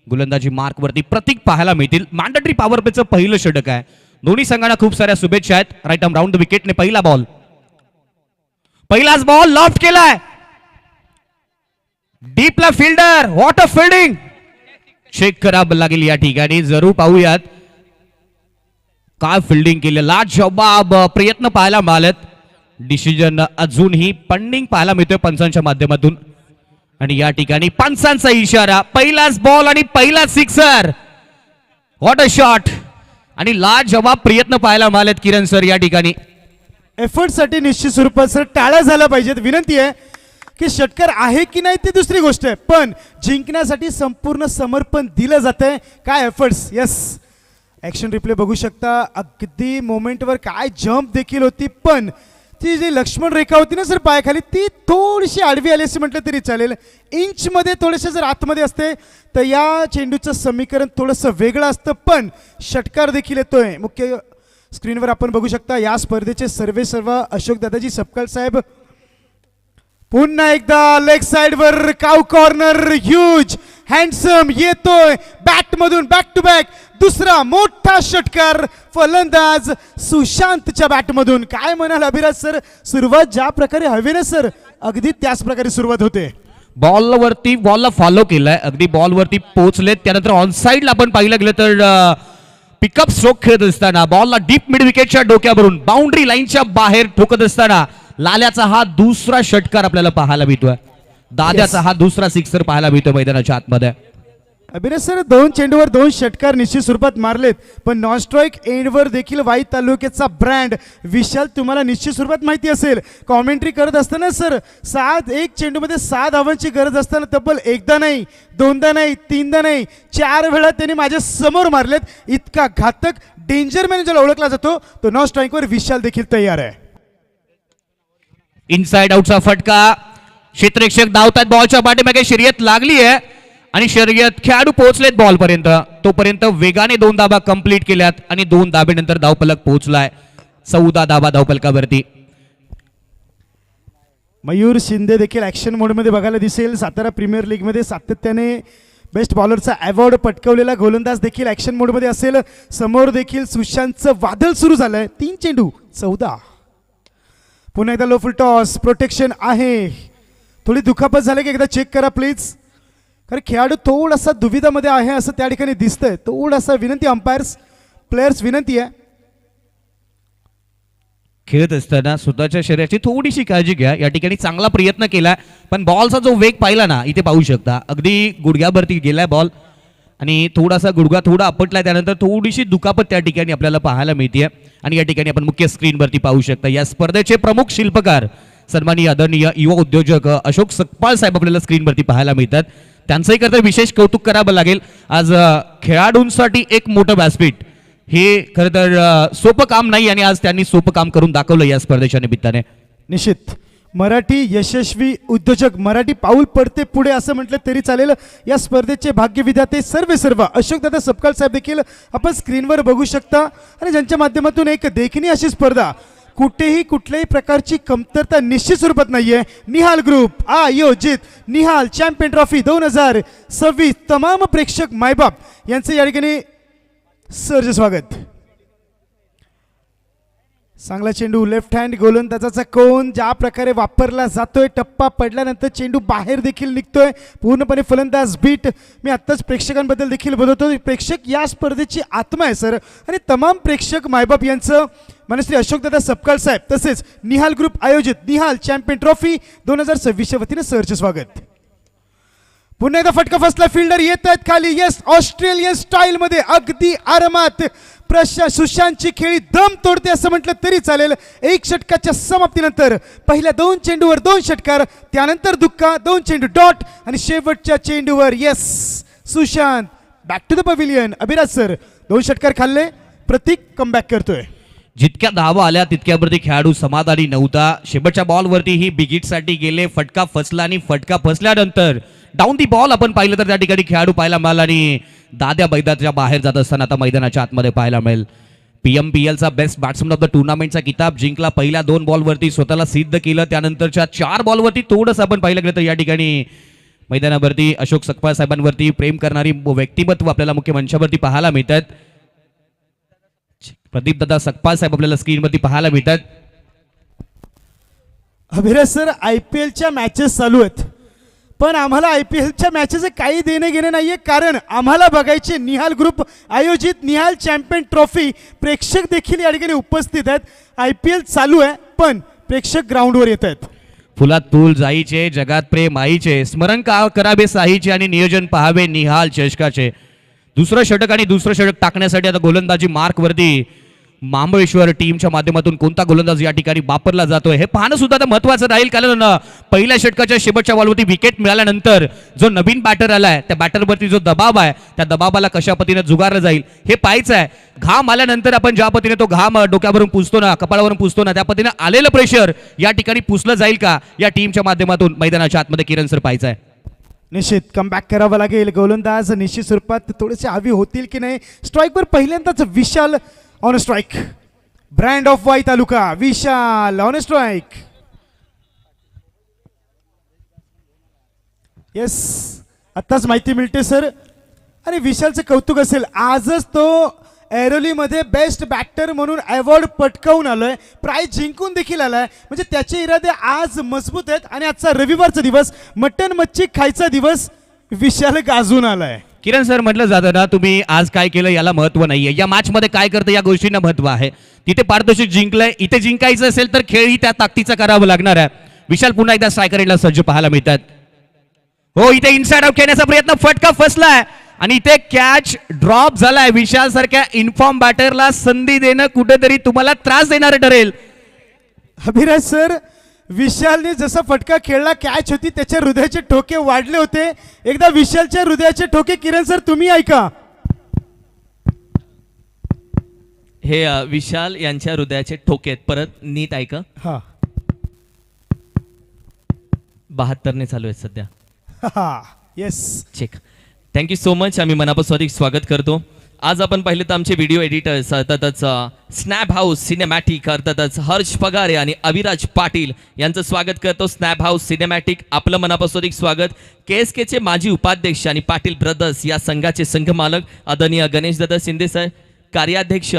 गोलंदाजी मार्क वरती प्रतीक पाहायला मिळतील. मॅन्डेटरी पॉवर प्लेचं पहिलं षटक आहे. दोन्ही संघांना खूप साऱ्या शुभेच्छा आहेत. राईट आर्म राऊंड द विकेटने पहिला बॉल, पहिलाच बॉल लॉफ्ट केलाय. डीपला fielder, what a fielding. Check करावं लागेल या ठिकाणी. जरूर पाहूयात काय फिल्डिंग केली. लाजवाब प्रयत्न पाहायला मिळालेत. डिसिजन अजूनही पेंडिंग पाहायला मिळतोय पंचांच्या माध्यमातून. आणि या ठिकाणी पंचांचा इशारा. पहिलाच बॉल आणि पहिला सिक्सर. What a shot. आणि लाजवाब प्रयत्न पाहायला मिळालेत किरण सर या ठिकाणी. एफर्टसाठी निश्चित स्वरूपात सर टाळ्या झाल्या पाहिजेत. विनंती आहे की षटकार आहे की नाही ती दुसरी गोष्ट आहे, पण जिंकण्यासाठी संपूर्ण समर्पण दिलं जातंय. काय एफर्ट्स. येस, ॲक्शन रिप्ले बघू शकता. अगदी मोमेंटवर काय जम्प देखील होती, पण ती जी लक्ष्मण रेखा होती ना सर पायाखाली, ती थोडीशी आडवी आली असे म्हटलं तरी चालेल. इंचमध्ये थोडेसे जर आतमध्ये असते तर या चेंडूचं समीकरण थोडंसं वेगळं असतं, पण षटकार देखील येतोय. मुख्य स्क्रीनवर आपण बघू शकता या स्पर्धेचे सर्व अशोक दादाजी सपकाळ साहेब. पुन्हा एकदा लेग साइडवर काव कॉर्नर. ह्यूज हँडसम येतोय बॅट मधून. बॅक टू बॅक दुसरा मोठा षटकार फलंदाज सुशांतच्या बॅट मधून. काय म्हणाल अभिराज सर, सुरुवात ज्या प्रकारे हवी ना सर, अगदी त्याच प्रकारे सुरुवात होते. बॉलला फॉलो केलाय, अगदी बॉलवरती पोहोचलेत. त्यानंतर ऑन साइडला आपण पाहिलं गेलं तर पिकअप स्ट्रोक खेळत असताना बॉलला डीप मिड विकेटच्या डोक्यावरून बाउंड्री लाईनच्या बाहेर ठोकत असताना लाल्याचा हा दुसरा षटकार आपल्याला पाहायला मिळतोय. दाद्याचा हा दुसरा सिक्सर पाहायला मिळतोय मैदानाच्या आतमध्ये. अभिनय सर, 2 चेंडूवर 2 षटकार निश्चित स्वरूपात मारलेत, पण नॉन स्ट्राईक एंडवर देखील वाई तालुक्याचा ब्रँड विशाल तुम्हाला निश्चित स्वरूपात माहिती असेल. कॉमेंट्री करत असताना सर 1 चेंडूमध्ये 6 धावांची गरज असताना तब्बल एकदा नाही, दोनदा नाही, तीनदा नाही, 4 वेळा त्यांनी माझ्या समोर मारलेत. इतका घातक डेंजर मॅन ज्याला ओळखला जातो तो नॉन स्ट्राईकवर विशाल देखील तयार आहे. इनसाइड आउटचा फटका. क्षेत्ररक्षक धावतात. बॉलच्या पाठीमागे शर्यत लागली आहे आणि शर्यत खेळाडू पोहोचलेत बॉल पर्यंत. तोपर्यंत वेगाने 2 धाबा कंप्लीट केल्यात आणि 2 धाबेनंतर धावफलक पोहोचलाय 14 धाबा धावफलकावरती. मयूर शिंदे देखील ऍक्शन मोडमध्ये बघायला दिसेल. सातारा प्रीमियर लीगमध्ये सातत्याने बेस्ट बॉलरचा अवॉर्ड पटकावलेला गोलंदाज देखील ऍक्शन मोडमध्ये असेल. समोर देखील सुशांतचं वादळ सुरू झालंय. 3 चेंडू 14. पुन्हा एकदा लो फुल टॉस. प्रोटेक्शन आहे. थोडी दुखापत झाली की एकदा चेक करा प्लीज, कारण खेळाडू थोडासा दुविधामध्ये आहे असं त्या ठिकाणी दिसतंय. थोडासा विनंती अंपायर्स प्लेयर्स विनंती आहे, खेळत असताना स्वतःच्या शरीराची थोडीशी काळजी घ्या. या ठिकाणी चांगला प्रयत्न केला, पण बॉलचा जो वेग पाहिला ना इथे पाहू शकता, अगदी गुडघ्यावरती गेलाय बॉल आणि थोडासा गुडघा थोडा आपटलाय. त्यानंतर थोडीशी दुखापत त्या ठिकाणी आपल्याला पाहायला मिळते. आणि या ठिकाणी आपण मुख्य स्क्रीनवरती पाहू शकता या स्पर्धेचे प्रमुख शिल्पकार सन्माननीय आदरणीय युवा उद्योजक अशोक सकपाळ साहेब आपल्याला स्क्रीनवरती पाहायला मिळतात. त्यांचंही करता विशेष कौतुक करावं लागेल. आज खेळाडूंसाठी एक मोठं व्यासपीठ हे खरं तर सोपं काम नाही आणि आज त्यांनी सोपं काम करून दाखवलं या स्पर्धेच्या निमित्ताने. निश्चित मराठी यशस्वी उद्योजक, मराठी पाऊल पडते पुढे असं म्हटलं तरी चालेल. या स्पर्धेचे भाग्यविधाते सर्व अशोकदादा सपकाळ साहेब देखील आपण स्क्रीनवर बघू शकता. आणि ज्यांच्या माध्यमातून एक देखणी अशी स्पर्धा, कुठेही कुठल्याही प्रकारची कमतरता निश्चित स्वरूपात नाहीये. निहाल ग्रुप आयोजित निहाल चॅम्पियन ट्रॉफी 2026 तमाम प्रेक्षक मायबाप यांचे या ठिकाणी सर्ज स्वागत. चांगला चेंडू लेफ्ट हँड गोलंदाजाचा कोण ज्या प्रकारे वापरला जातोय. टप्पा पडल्यानंतर चेंडू बाहेर देखील निघतोय. पूर्णपणे फलंदाज बीट. मी आत्ताच प्रेक्षकांबद्दल देखील बोलतो. प्रेक्षक या स्पर्धेची आत्मा आहे सर, आणि तमाम प्रेक्षक मायबाप यांचं मनश्री अशोकदादा सपकाळ साहेब तसेच निहाल ग्रुप आयोजित निहाल चॅम्पियन ट्रॉफी 2026 वतीने सरचे स्वागत. पुन्हा एकदा फटका फसला. फिल्डर येत आहेत खाली. येस, ऑस्ट्रेलियन स्टाईल मध्ये अगदी आरामात सुशांतची खेळी दम तोडते असं म्हटलं तरी चालेल. 1 षटकाच्या समाप्तीनंतर पहिल्या 2 चेंडूवर 2 षटकार, त्यानंतर दुक्का, 2 चेंडू डॉट आणि शेवटच्या चेंडूवर yes Sushant back to the pavilion. Abhiraj sir 2 षटकार खाल्ले. प्रतीक कमबॅक करतोय. जितक्या धावा आल्या तितक्यावरती खेळाडू समाधानी नव्हता. शेवटच्या बॉलवरती ही बिगिटसाठी गेले. फटका फसला आणि फटका फसल्यानंतर डाऊन दी बॉल आपण पाहिलं तर त्या ठिकाणी खेळाडू पाहायला मिळाला आणि दाद्या बैदाच्या बाहेर जात असताना आता मैदानाच्या आतमध्ये पाहायला मिळेल. PMPLचा बेस्ट बॅट्समन ऑफ द टुर्नामेंटचा किताब जिंकला. पहिल्या 2 बॉलवरती स्वतःला सिद्ध केलं. त्यानंतरच्या 4 बॉलवरती थोडंसं आपण पाहिलं गेलं तर या ठिकाणी मैदानावरती अशोक सकपाळ साहेबांवरती प्रेम करणारी व्यक्तिमत्व आपल्याला मुख्य मंचावरती पाहायला मिळतात. प्रदीप दादा सकपाळ साहेब आपल्याला स्क्रीनवरती पाहायला मिळतात. अभिराज सर, IPLच्या मॅचेस चालू आहेत, पण आम्हाला IPLच्या मॅचेस काही देणे घेणे नाहीये, कारण आम्हाला बघायचे निहाल ग्रुप आयोजित निहाल चॅम्पियन ट्रॉफी. प्रेक्षक देखील या ठिकाणी उपस्थित आहेत. IPL चालू आहे, पण प्रेक्षक ग्राउंडवर येत आहेत. फुलात फुल जाईचे, जगात प्रेम आईचे, स्मरण का करावे साईचे आणि नियोजन पहावे निहाल चषकाचे. दुसरं षटक आणि दुसरं षटक टाकण्यासाठी आता गोलंदाजी मार्कवरती महाबळेश्वर टीमच्या माध्यमातून कोणता गोलंदाज या ठिकाणी वापरला जातोय हे पाहणं सुद्धा आता महत्त्वाचं राहील. कारण पहिल्या षटकाच्या शेवटच्या बॉलवरती विकेट मिळाल्यानंतर जो नवीन बॅटर आलाय त्या बॅटरवरती जो दबाव आहे त्या दबावाला कशा पद्धतीने जुगारलं जाईल हे पाहायचं आहे. घाम आल्यानंतर आपण ज्या पद्धतीने तो घाम डोक्यावरून पुसतो ना, कपाळावरून पुसतो ना, त्या पद्धतीने आलेलं प्रेशर या ठिकाणी पुसलं जाईल का या टीमच्या माध्यमातून मैदानाच्या आतमध्ये किरण सर पाहायचं आहे. निश्चित कमबॅक करावं लागेल. गोलंदाज निश्चित स्वरूपात थोडेसे हवी होतील की नाही. स्ट्राईकवर पहिल्यांदाच Vishal on strike. Brand of Wai taluka Vishal on strike. Yes, आत्ताच माहिती मिळते सर. आणि विशालचं कौतुक असेल, आजच तो एरोलीमध्ये बेस्ट बॅटर म्हणून अवॉर्ड पटकावून आलोय, प्राइज जिंकून देखील आलाय. म्हणजे त्याचे इरादे आज मजबूत आहेत. आणि आजचा रविवारचा दिवस, मटन मच्छी खायचा दिवस, विशाल गाजून आलाय. किरण सर, म्हटलं जातं ना तुम्ही आज काय केलं याला महत्व नाहीये, या मॅच मध्ये काय करतं या गोष्टींना महत्व आहे. तिथे पारितोषिक जिंकलंय, इथे जिंकायचं असेल तर खेळही त्या ताकदीचा करावं लागणार आहे. विशाल पुन्हा एकदा स्ट्रायकर एंडला सज्ज पाहायला मिळतात. हो, इथे इनसाइड आउट खेळण्याचा प्रयत्न, फटका फसलाय आणि इथे कॅच ड्रॉप झालाय. विशाल सारख्या इन्फॉर्म बॅटरला संधी देणं कुठेतरी तुम्हाला त्रास देणार ठरेल. अभिराज सर, विशालने जसा फटका खेळला, कॅच होती, त्याच्या हृदयाचे ठोके वाढले होते. एकदा विशालच्या हृदयाचे ठोके किरण सर तुम्ही ऐका. हे विशाल यांच्या हृदयाचे ठोके आहेत. परत नीट ऐका. हा 72 चालू आहेत सध्या. हा yes. Check. Thank you so much. आम्ही मनापासून स्वागत करतो. आज आपण पाहिले तर आमचे व्हिडिओ एडिटर्स अर्थातच स्नॅप हाऊस सिनेमॅटिक अर्थातच हर्ष पगारे आणि अविराज पाटील यांचं स्वागत करतो. स्नॅप हाऊस सिनेमॅटिक आपलं मनापासून स्वागत. KSKचे माजी उपाध्यक्ष आणि पाटील ब्रदर्स या संघाचे संघमालक आदरणीय गणेशदादा शिंदे सर, कार्याध्यक्ष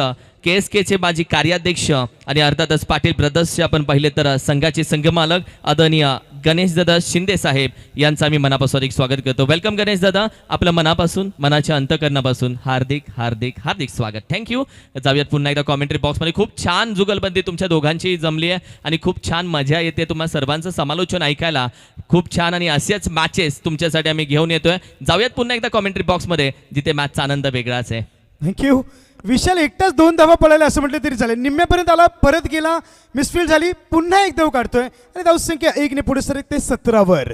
KSKचे माजी कार्याध्यक्ष आणि अर्थातच पाटील ब्रदर्सचे आपण पाहिले तर संघाचे संघमालक आदरणीय गणेशदादा शिंदे साहेब यांचं आम्ही मनापासून स्वागत करतो. वेलकम गणेशदादा, आपलं मनापासून मनाच्या अंतकरणापासून हार्दिक हार्दिक हार्दिक स्वागत. थँक्यू. जाऊयात पुन्हा एकदा कॉमेंट्री बॉक्समध्ये. खूप छान जुगलबंदी तुमच्या दोघांची जमली आहे आणि खूप छान मजा येते तुम्हा सर्वांचं समालोचन ऐकायला. खूप छान आणि असेच मॅचेस तुमच्यासाठी आम्ही घेऊन येतोय. जाऊयात पुन्हा एकदा कॉमेंट्री बॉक्समध्ये, जिथे मॅचचा आनंद वेगळाच आहे. थँक्यू. विशाल एकटाच 2 धावा पळायला असं म्हटलं तरी चालेल. निम्म्यापर्यंत आला, परत गेला, मिसफील्ड झाली, पुन्हा एक धाव काढतोय आणि धाव संख्या 1 ने पुढे सरकते 17 वर.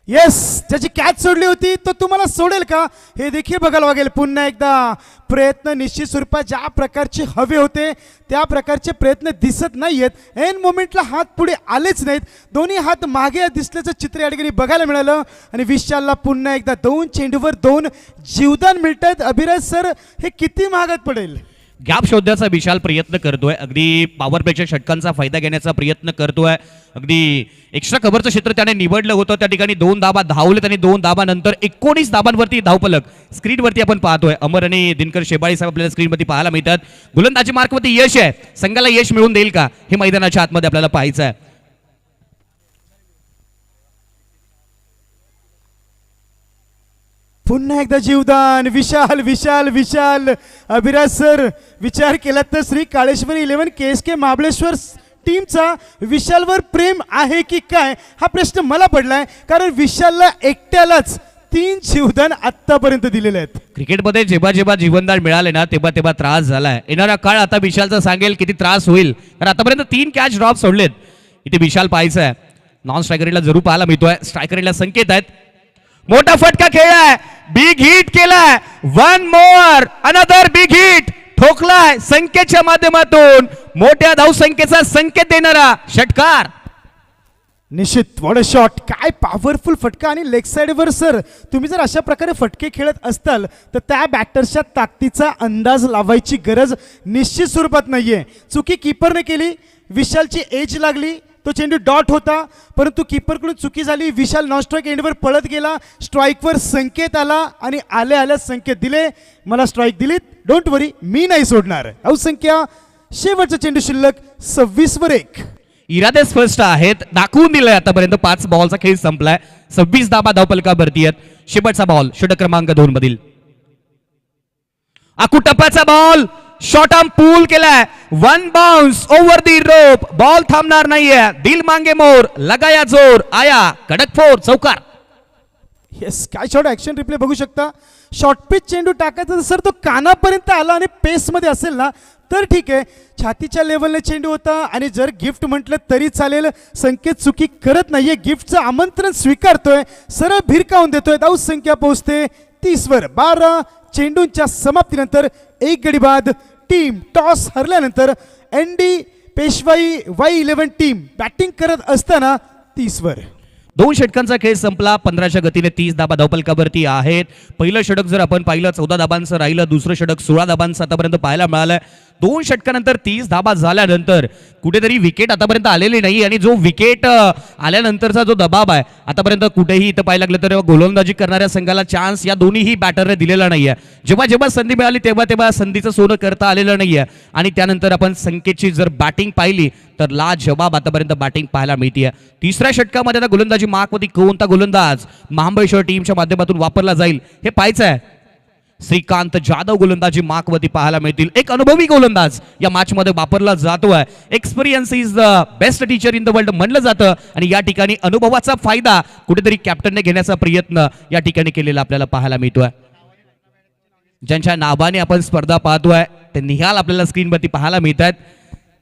येस, ज्याची कॅच सोडली होती तो तुम्हाला सोडेल का हे देखील बघायला लागेल. पुन्हा एकदा प्रयत्न निश्चित स्वरूपात ज्या प्रकारचे हवे होते त्या प्रकारचे प्रयत्न दिसत नाहीयेत. एन मोमेंटला हात पुढे आलेच नाहीत, दोन्ही हात मागे दिसल्याचं चित्र या ठिकाणी बघायला मिळालं. आणि विशालला पुन्हा एकदा 2 चेंडूवर 2 जीवदान मिळत आहेत. अभिराज सर, हे किती महागात पडेल? गॅप शोधण्याचा विशाल प्रयत्न करतोय, अगदी पॉवर प्लेच्या षटकांचा फायदा घेण्याचा प्रयत्न करतोय. अगदी एक्स्ट्रा कव्हरचं क्षेत्र त्याने निवडलं होतं, त्या ठिकाणी 2 धाबा धावले आणि 2 धाबानंतर 19 धाबांवरती धावफलक स्क्रीनवरती आपण पाहतोय. अमर आणि दिनकर शेबाळी साहेब आपल्याला स्क्रीनवरती पाहायला मिळतात. गोलंदाजी मार्कवरती यश आहे, संघाला यश मिळवून देईल का हे मैदानाच्या आतमध्ये आपल्याला पाहायचं आहे. पुन्हा एकदा जीवदान. विशाल विशाल विशाल. अभिराज सर, विचार केला तर श्री काळेश्वरी 11 KSK महाबळेश्वर टीमचा विशालवर प्रेम आहे की काय हा प्रश्न मला पडलाय. कारण विशालला एकट्यालाच 3 जीवदान आतापर्यंत दिलेले आहेत. क्रिकेटमध्ये जेव्हा जेव्हा जीवनदान मिळाले ना तेव्हा तेव्हा त्रास झालाय. येणारा काळ आता विशालचा सांगेल किती त्रास होईल. कारण आतापर्यंत 3 कॅच ड्रॉप सोडलेत. इथे विशाल पाहायचं आहे. नॉन स्ट्रायकरला जरूर पाहायला मिळतोय. स्ट्रायकरला संकेत आहेत. मोठा फटका खेळलाय, बिग हिट केलाय. 1 मोर, अनदर बिग हिट ठोकलाय संख्येच्या माध्यमातून. मोठ्या धावसंख्येचा संकेत देणारा षटकार. निश्चित वॉट अ शॉट. काय पॉवरफुल फटका. आणि लेग साइडवर सर, तुम्ही जर अशा प्रकारे फटके खेळत असताल तर त्या बॅटरच्या ताकदीचा अंदाज लावायची गरज निश्चित स्वरूपात नाहीये. चुकी कीपरने केली, विशालची एज लागली, तो चेंडू डॉट होता, परंतु कीपरकडून चुकी झाली. विशाल नॉन स्ट्राईक एंडवर पळत गेला, स्ट्राईकवर संकेत आला आणि आल्या आल्या संकेत दिले, मला स्ट्राईक दिलीत, डोंट वरी मी नाही सोडणार. धावसंख्या शेवटचा चेंडू शिल्लक 26-1. इरादे स्पष्ट आहेत, दाखवून दिलंय आतापर्यंत. 5 बॉलचा खेळ संपलाय. 26 धाबा धावपलकावरती आहेत. शेवटचा बॉल षटक क्रमांक 2 मधील टप्प्याचा बॉल शॉर्ट आर्म पूल केलाय. 1 बाउन्स ओव्हर दी रोप. बॉल थांबणार नाहीये. दिल मांगे मोर, लगाया जोर, आया कडक 4 चौकार. येस, काय शॉट ऍक्शन रिप्ले बघू शकता. शॉर्ट पिच चेंडू टाकायचा सर तो कानापर्यंत आला आणि पेसमध्ये असेल ना तर ठीक आहे, छातीच्या लेवलने चेंडू होता आणि जर गिफ्ट म्हटलं तरी चालेल. संकेत चुकी करत नाहीये, गिफ्टचं आमंत्रण स्वीकारतोय, सरळ भिरकावून देतोय. धावसंख्या पोहोचते 30वर 12. चेंडूंच्या समाप्तीनंतर 1 गडी बाद. टीम टॉस हरल्यानंतर एनडी पेशवाई Y11 टीम बॅटिंग करत असताना 30वर. 2 षटकांचा खेळ संपला. 15च्या गतीने 30 धाबा धावपलकावरती आहेत. पहिलं षटक जर आपण पाहिलं 14 धाबांचं राहिलं. दुसरं षटक 16 धाबांचं आतापर्यंत पाहायला मिळालंय. 2 षटकानंतर 30 धाबा झाल्यानंतर कुठेतरी विकेट आतापर्यंत आलेली नाही आणि जो विकेट आल्यानंतरचा जो दबाव आहे आतापर्यंत कुठेही इथं पाहायला लागलं तर गोलंदाजी करणाऱ्या संघाला चान्स या दोन्हीही बॅटरने दिलेला नाहीये. जेव्हा जेव्हा संधी मिळाली तेव्हा तेव्हा संधीचं सोनं करता आलेलं नाहीये आणि त्यानंतर आपण संकेतची जर बॅटिंग पाहिली तर लाजवाब आतापर्यंत बॅटिंग पाहायला मिळते. 3ऱ्या षटकामध्ये आता गोलंदाजी मार्कवरती कोणता गोलंदाज महाबळेश्वर टीमच्या माध्यमातून वापरला जाईल हे पाहायचं आहे. श्रीकांत जाधव गोलंदाजी मार्कवरती पाहायला मिळतील. एक अनुभवी गोलंदाज या मॅच मध्ये वापरला जातोय. Experience is the best teacher in the world म्हणलं जातं आणि या ठिकाणी अनुभवाचा फायदा कुठेतरी कॅप्टनने घेण्याचा प्रयत्न या ठिकाणी केलेला आपल्याला पाहायला मिळतोय. ज्यांच्या नावाने आपण स्पर्धा पाहतोय ते निहाल आपल्याला स्क्रीनवरती पाहायला मिळतात.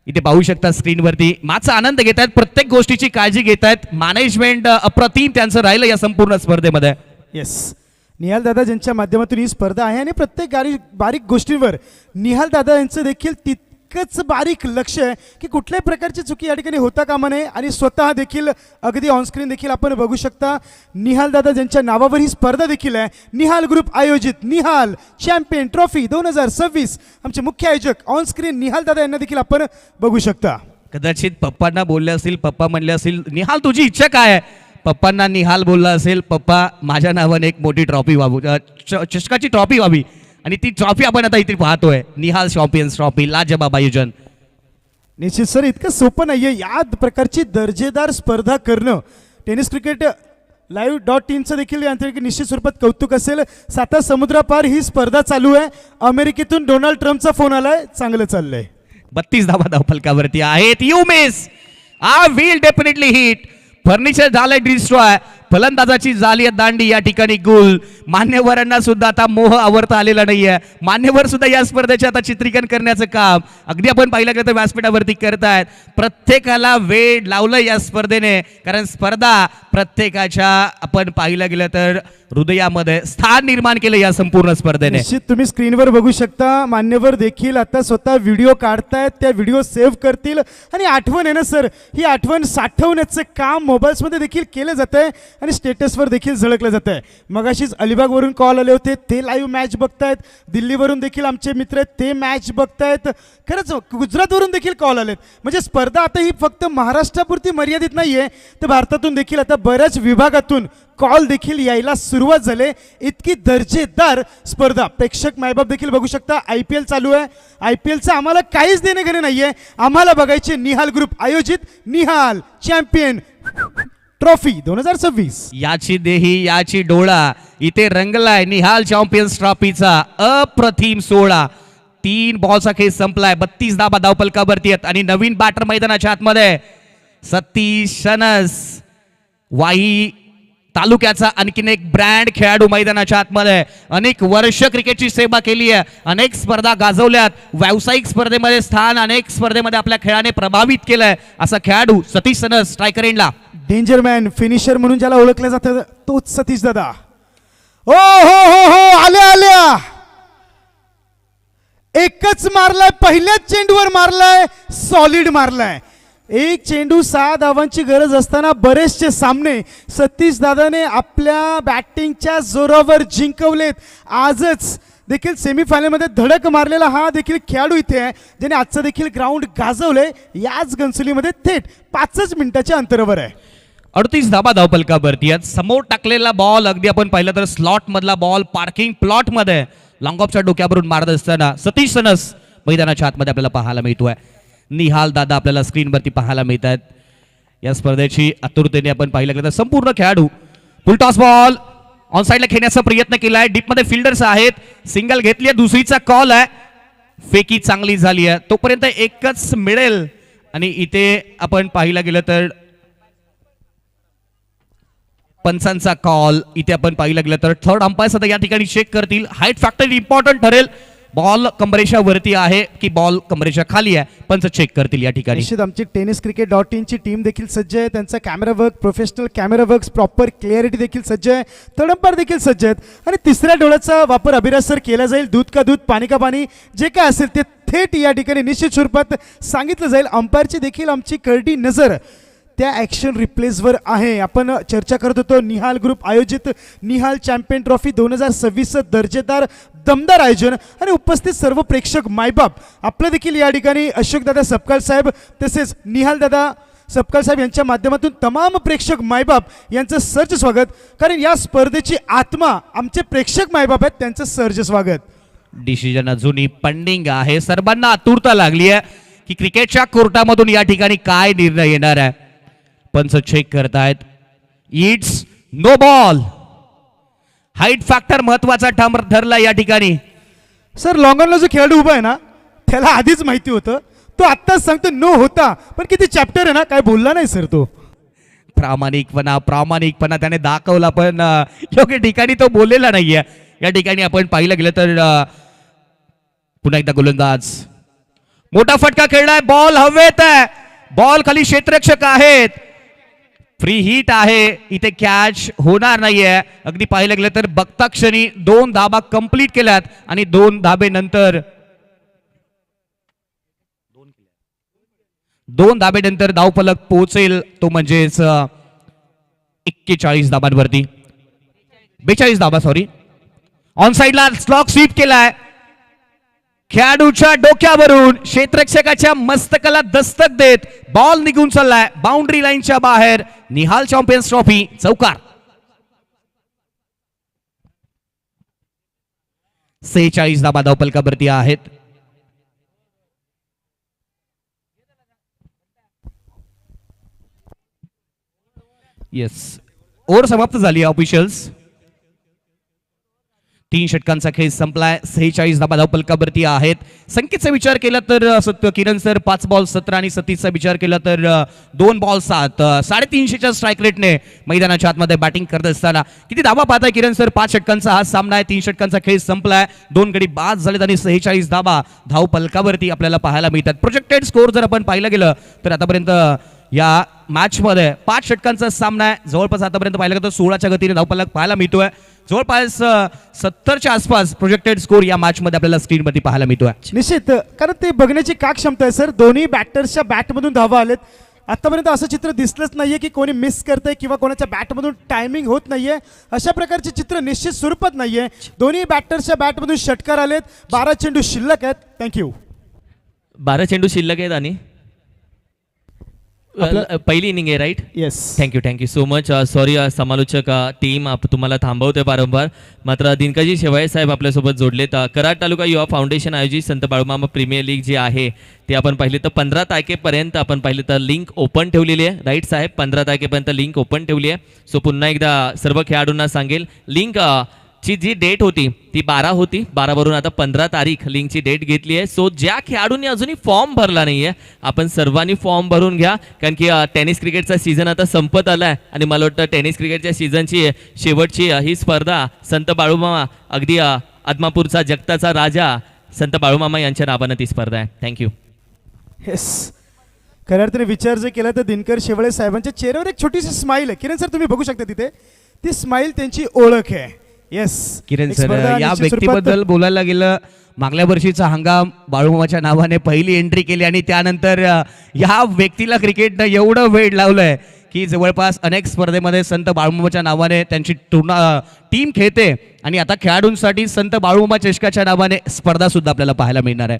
इथे पाहू शकता स्क्रीनवरती माचा आनंद घेत आहेत, प्रत्येक गोष्टीची काळजी घेत आहेत. मॅनेजमेंट अप्रतिम त्यांचं राहिलं या संपूर्ण स्पर्धेमध्ये. येस, निहाल दादा ज्यांच्या माध्यमातून ही स्पर्धा आहे आणि प्रत्येक बारीक गोष्टींवर निहाल दादा यांचं देखील तितकंच बारीक लक्ष आहे की कुठल्याही प्रकारची चुकी या ठिकाणी होता कामा नये आणि स्वतः देखील अगदी ऑनस्क्रीन देखील आपण बघू शकता. निहाल दादा ज्यांच्या नावावर ही स्पर्धा देखील आहे. निहाल ग्रुप आयोजित निहाल चॅम्पियन ट्रॉफी 2026 आमचे मुख्य आयोजक ऑनस्क्रीन निहाल दादा यांना देखील आपण बघू शकता. कदाचित पप्पांना बोलले असतील, पप्पा म्हणले असतील निहाल तुझी इच्छा काय आहे. पप्पांना निहाल बोलला असेल पप्पा माझ्या नावाने एक मोठी ट्रॉफी चषकाची ट्रॉफी व्हावी आणि ती ट्रॉफी आपण आता इथे पाहतोय. निहाल चॅम्पियन्स ट्रॉफी लाजवाब आयोजन. निश्चित सर, इतकं सोपं नाहीये या प्रकारची दर्जेदार स्पर्धा करणं. टेनिस क्रिकेट live.in देखील यांत्रिक निश्चित स्वरूपात कौतुक असेल. 7 समुद्रापार ही स्पर्धा चालू आहे. अमेरिकेतून डोनाल्ड ट्रम्पचा फोन आलाय, चांगलं चाललंय. 32 धावा धावफलकावरती आहेत. You miss, I will definitely hit. Furniture झालंय डिस्ट्रॉय. फलंदाजाची झाली दांडी या ठिकाणी गुल. मान्यवरांना सुद्धा आता मोह आवरता आलेला नाहीये. मान्यवर सुद्धा या स्पर्धेचे आता चित्रीकरण करण्याचं काम अगदी आपण पाहिलं गेलं तर व्यासपीठावरती करतायत. प्रत्येकाला वेळ लावलं या स्पर्धेने, कारण स्पर्धा प्रत्येकाच्या आपण पाहिलं गेलं तर हृदयामध्ये स्थान निर्माण केलं या संपूर्ण स्पर्धेने. निश्चित तुम्ही स्क्रीनवर बघू शकता मान्यवर देखील आता स्वतः व्हिडिओ काढतायत, त्या व्हिडिओ सेव्ह करतील आणि आठवण आहे ना सर, ही आठवण साठवण्याचं काम मोबाईल्समध्ये देखील केलं जात आहे आणि स्टेटसवर देखील झळकलं जात आहे. मगाशीच अलिबागवरून कॉल आले होते, ते लाईव्ह मॅच बघतायत. दिल्लीवरून देखील आमचे मित्र आहेत, ते मॅच बघतायत. खरंच गुजरातवरून देखील कॉल आलेत. म्हणजे स्पर्धा आता ही फक्त महाराष्ट्रापुरती मर्यादित नाहीये, तर भारतातून देखील आता बऱ्याच विभागातून कॉल देखील यायला सुरुवात झाली. इतकी दर्जेदार स्पर्धा प्रेक्षक मायबाप देखील बघू शकता. IPL चालू आहे. IPLचं आम्हाला काहीच देणे घेणे नाहीये. आम्हाला बघायचे निहाल ग्रुप आयोजित निहाल चॅम्पियन ट्रॉफी 2026. याची देही याची डोळा इथे रंगलाय निहाल चॅम्पियन्स ट्रॉफीचा अप्रतिम सोहळा. 3 बॉलचा खेळ संपलाय. 32 धाबा धावपलकावरती आहेत आणि नवीन बॅटर मैदानाच्या आतमध्ये सतीश सनस वाही तालुक्याचा आणखीन एक ब्रँड खेळाडू मैदानाच्या आतमध्ये. अनेक वर्ष क्रिकेटची सेवा केली आहे, अनेक स्पर्धा गाजवल्यात, व्यावसायिक स्पर्धेमध्ये स्थान, अनेक स्पर्धेमध्ये आपल्या खेळाने प्रभावित केलंय असा खेळाडू सतीश सनस. स्ट्रायकर एंडला डेंजरमॅन फिनिशर म्हणून ज्याला ओळखलं जातं तोच सतीश दादा. हो हो हो हो, आल्या आल्या एकच मारलाय, पहिल्याच चेंडूवर मारलाय, सॉलिड मारलाय. एक चेंडू 6 धावांची गरज असताना बरेचसे सामने सतीश दादाने आपल्या बॅटिंगच्या जोरावर जिंकवलेत. आजच देखील सेमीफायनलमध्ये धडक मारलेला हा देखील खेळाडू इथे आहे ज्याने आजचं देखील ग्राउंड गाजवलंय. याच घनसोलीमध्ये थेट 5 मिनिटाच्या अंतरावर आहे. 38 धाबा धावपलकावरती आहेत. समोर टाकलेला बॉल अगदी आपण पाहिलं तर स्लॉट मधला बॉल पार्किंग प्लॉट मध्ये लॉंग ऑफच्या डोक्यावरून मारत असताना सतीश सनस मैदानाच्या आतमध्ये आपल्याला पाहायला मिळतोय. निहाल दादा आपल्याला स्क्रीनवरती पाहायला मिळत आहेत. या स्पर्धेची आतुरतेने आपण पाहिलं गेलं तर संपूर्ण खेळाडू फुल टॉस बॉल ऑन साईडला खेळण्याचा प्रयत्न केलाय. डीप मध्ये फिल्डर्स आहेत. सिंगल घेतली आहे. दुसरीचा कॉल आहे. फेकी चांगली झाली आहे. तोपर्यंत एकच मिळेल आणि इथे आपण पाहिलं गेलं तर पंचांचा कॉल इथे आपण पाहिलं गेलं तर थर्ड अंपायर आता या ठिकाणी चेक करतील. हाईट फॅक्टर इम्पॉर्टंट ठरेल. बॉल कमरेच्या वरती आहे की बॉल कमरेच्या खाली आहे पंच चेक करतील या ठिकाणी. निश्चित आमची tenniscricket.in ची टीम देखील सज्ज आहे. त्यांचा camera work professional camera work proper clarity देखील सज्ज आहे. थर्ड अंपायर देखील सज्ज आहेत आणि तिसऱ्या डोळ्याचा वापर अभिराज सर केला जाईल. दूध का दूध पाणी का पाणी जे काय असेल ते थेट या ठिकाणी निश्चित स्वरूपात सांगितलं जाईल. अंपायरची देखील आमची करडी नजर त्या ॲक्शन रिप्लेसवर आहे. आपण चर्चा करत होतो निहाल ग्रुप आयोजित निहाल चॅम्पियन ट्रॉफी 2026 दर्जेदार दमदार आयोजन आणि उपस्थित सर्व प्रेक्षक मायबाप आपलं देखील या ठिकाणी अशोकदादा सपकाळ साहेब तसेच निहाल दादा सपकाळ साहेब यांच्या माध्यमातून तमाम प्रेक्षक मायबाप यांचं सर्ज स्वागत. कारण या स्पर्धेची आत्मा आमचे प्रेक्षक मायबाप आहेत त्यांचं सर्ज स्वागत. डिसिजन अजूनही पेंडिंग आहे. सर्वांना आतुरता लागली आहे की क्रिकेटच्या कोर्टामधून या ठिकाणी काय निर्णय येणार आहे. पंच चेक करतायत. It's no ball. Height factor महत्वाचा ठरला या ठिकाणी. सर लॉंगॉनला जो खेळाडू उभा आहे ना त्याला आधीच माहिती होतं. तो आत्ताच सांगतो नो होता पण किती चॅप्टर आहे ना काय बोलला नाही सर. तो प्रामाणिकपणा त्याने दाखवला पण योग्य ठिकाणी तो बोललेला नाहीये. या ठिकाणी आपण पाहिलं गेलं तर पुन्हा एकदा गोलंदाज मोठा फटका खेळलाय. बॉल हवेत आहे. बॉल खाली क्षेत्ररक्षक आहेत. फ्री हिट आहे. इथे कॅच होणार नाहीये. अगदी पाहिलं गेलं तर बघता क्षणी 2 धाबा कंप्लीट केल्यात आणि 2 धाबे नंतर 2 धाबेनंतर धावफलक पोहोचेल तो म्हणजेच 41 धाबांवरती 42 धाबा सॉरी. ऑन साइडला स्लॉक स्वीप केलाय. खेळाडूच्या डोक्यावरून क्षेत्ररक्षकाच्या मस्तकाला दस्तक देत बॉल निघून चाललाय बाउंड्री लाईनच्या बाहेर. निहाल चॅम्पियन्स ट्रॉफी चौकार. 46 धाबा धावपलकावरती आहेत. येस ओव्हर समाप्त झाली ऑफिशियल्स. 3 षटकांचा खेळ संपलाय. 46 धाबा धावपलकावरती आहेत. संख्येचा विचार केला तर किरण सर 5 बॉल 17 आणि सतीशचा विचार केला तर 2 बॉल 7 350च्या स्ट्राईक रेटने मैदानाच्या आतमध्ये बॅटिंग करत असताना किती धाबा पाहताय किरण सर. 5 षटकांचा हा सामना आहे. 3 षटकांचा खेळ संपलाय. 2 गडी बाद झालेत आणि 46 धाबा धावपलकावरती आपल्याला पाहायला मिळतात. प्रोजेक्टेड स्कोर जर आपण पाहिलं गेलं तर आतापर्यंत या मॅच मध्ये 5 षटकांचा सामना आहे. जवळपास आतापर्यंत पाहिलं गेलं तर 16च्या गतीने धावफलक पाहायला मिळतोय. जवळपास 70च्या आसपास प्रोजेक्टेड स्कोर या मॅच मध्ये आपल्याला स्क्रीनवरती पाहायला मिळतोय. निश्चित कारण ते बघण्याची का क्षमता आहे सर. दोन्ही बॅटर्सच्या बॅटमधून धावा आलेत. आतापर्यंत असं चित्र दिसलंच नाहीये की कोणी मिस करतंय किंवा कोणाच्या बॅटमधून टायमिंग होत नाहीये. अशा प्रकारचे चित्र निश्चित स्वरूपात नाहीये. दोन्ही बॅटर्सच्या बॅटमधून षटकार आलेत. 12 चेंडू शिल्लक आहेत. थँक्यू. 12 चेंडू शिल्लक आहेत आणि पहिली इनिंग आहे right. Yes thank you so much. Sorry समालोचक टीम तुम्हाला थांबवते वारंवार. मात्र दिनकाजी शेवाळे साहेब आपल्यासोबत जोडलेत. कराड तालुका युवा फाउंडेशन आयोजित संत बाळूमामा प्रीमियर लीग जी आहे ते आपण पाहिले तर 15 तारखेपर्यंत आपण पाहिले तर लिंक ओपन ठेवलेली आहे राईट साहेब. 15 तारखेपर्यंत लिंक ओपन ठेवली आहे. सो पुन्हा एकदा सर्व खेळाडूंना सांगेल लिंक ची जी डेट होती ती 12 होती. 12 वरून आता 15 तारीख लिंकची डेट घेतली आहे. सो ज्या खेळाडूंनी अजूनही फॉर्म भरला नाहीये आपण सर्वांनी फॉर्म भरून घ्या. कारण की टेनिस क्रिकेटचा सीझन आता संपत आलाय आणि मला वाटतं टेनिस क्रिकेटच्या सीझनची शेवटची ही स्पर्धा संत बाळूमामा अगदी आदमापूरचा जगताचा राजा संत बाळूमामा यांच्या नावानं ती स्पर्धा आहे. थँक्यू. येस खऱ्या अर्थाने विचार जर केला तर दिनकर शेवाळे साहेबांच्या चेहऱ्यावर एक छोटीशी स्माईल आहे. किरण सर तुम्ही बघू शकता तिथे ती स्माईल त्यांची ओळख आहे. येस किरण सर या व्यक्तीबद्दल बोलायला गेलं, मागल्या वर्षीचा हंगाम बाळूमामाच्या नावाने पहिली एंट्री केली आणि त्यानंतर या व्यक्तीला क्रिकेटनं एवढं वेळ लावलंय की जवळपास अनेक स्पर्धेमध्ये संत बाळूमामाच्या नावाने त्यांची टीम खेळते आणि आता खेळाडूंसाठी संत बाळूमामा चषकाच्या नावाने स्पर्धा सुद्धा आपल्याला पाहायला मिळणार आहे.